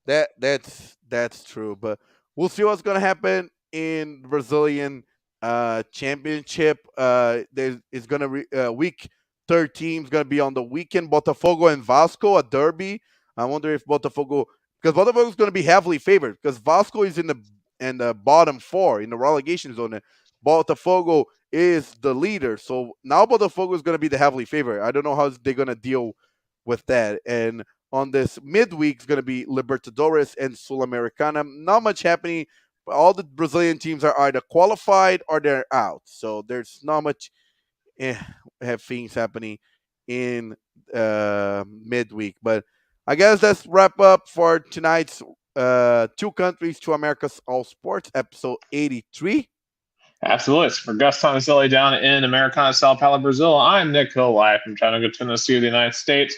That's true, but we'll see what's gonna happen in Brazilian championship. There is gonna week 13 is gonna be on the weekend. Botafogo and Vasco, a derby. I wonder if Botafogo, because Botafogo is gonna be heavily favored because Vasco is in the bottom 4 in the relegation zone. Botafogo is the leader, so now Botafogo is gonna be the heavily favorite. I don't know how they're gonna deal with that. And on this midweek is going to be Libertadores and Sul-Americana. Not much happening. All the Brazilian teams are either qualified or they're out. So there's not much have things happening in midweek. But I guess that's wrap up for tonight's Two Countries, Two Americas All Sports, episode 83. Absolutely. So for Gus Tomazeli down in Americana, Sao Paulo, Brazil, I'm Nick Hill live from Chattanooga, Tennessee, the United States.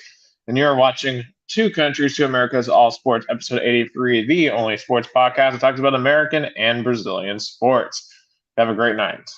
And you're watching Two Countries, Two Americas, All Sports, episode 83, the only sports podcast that talks about American and Brazilian sports. Have a great night.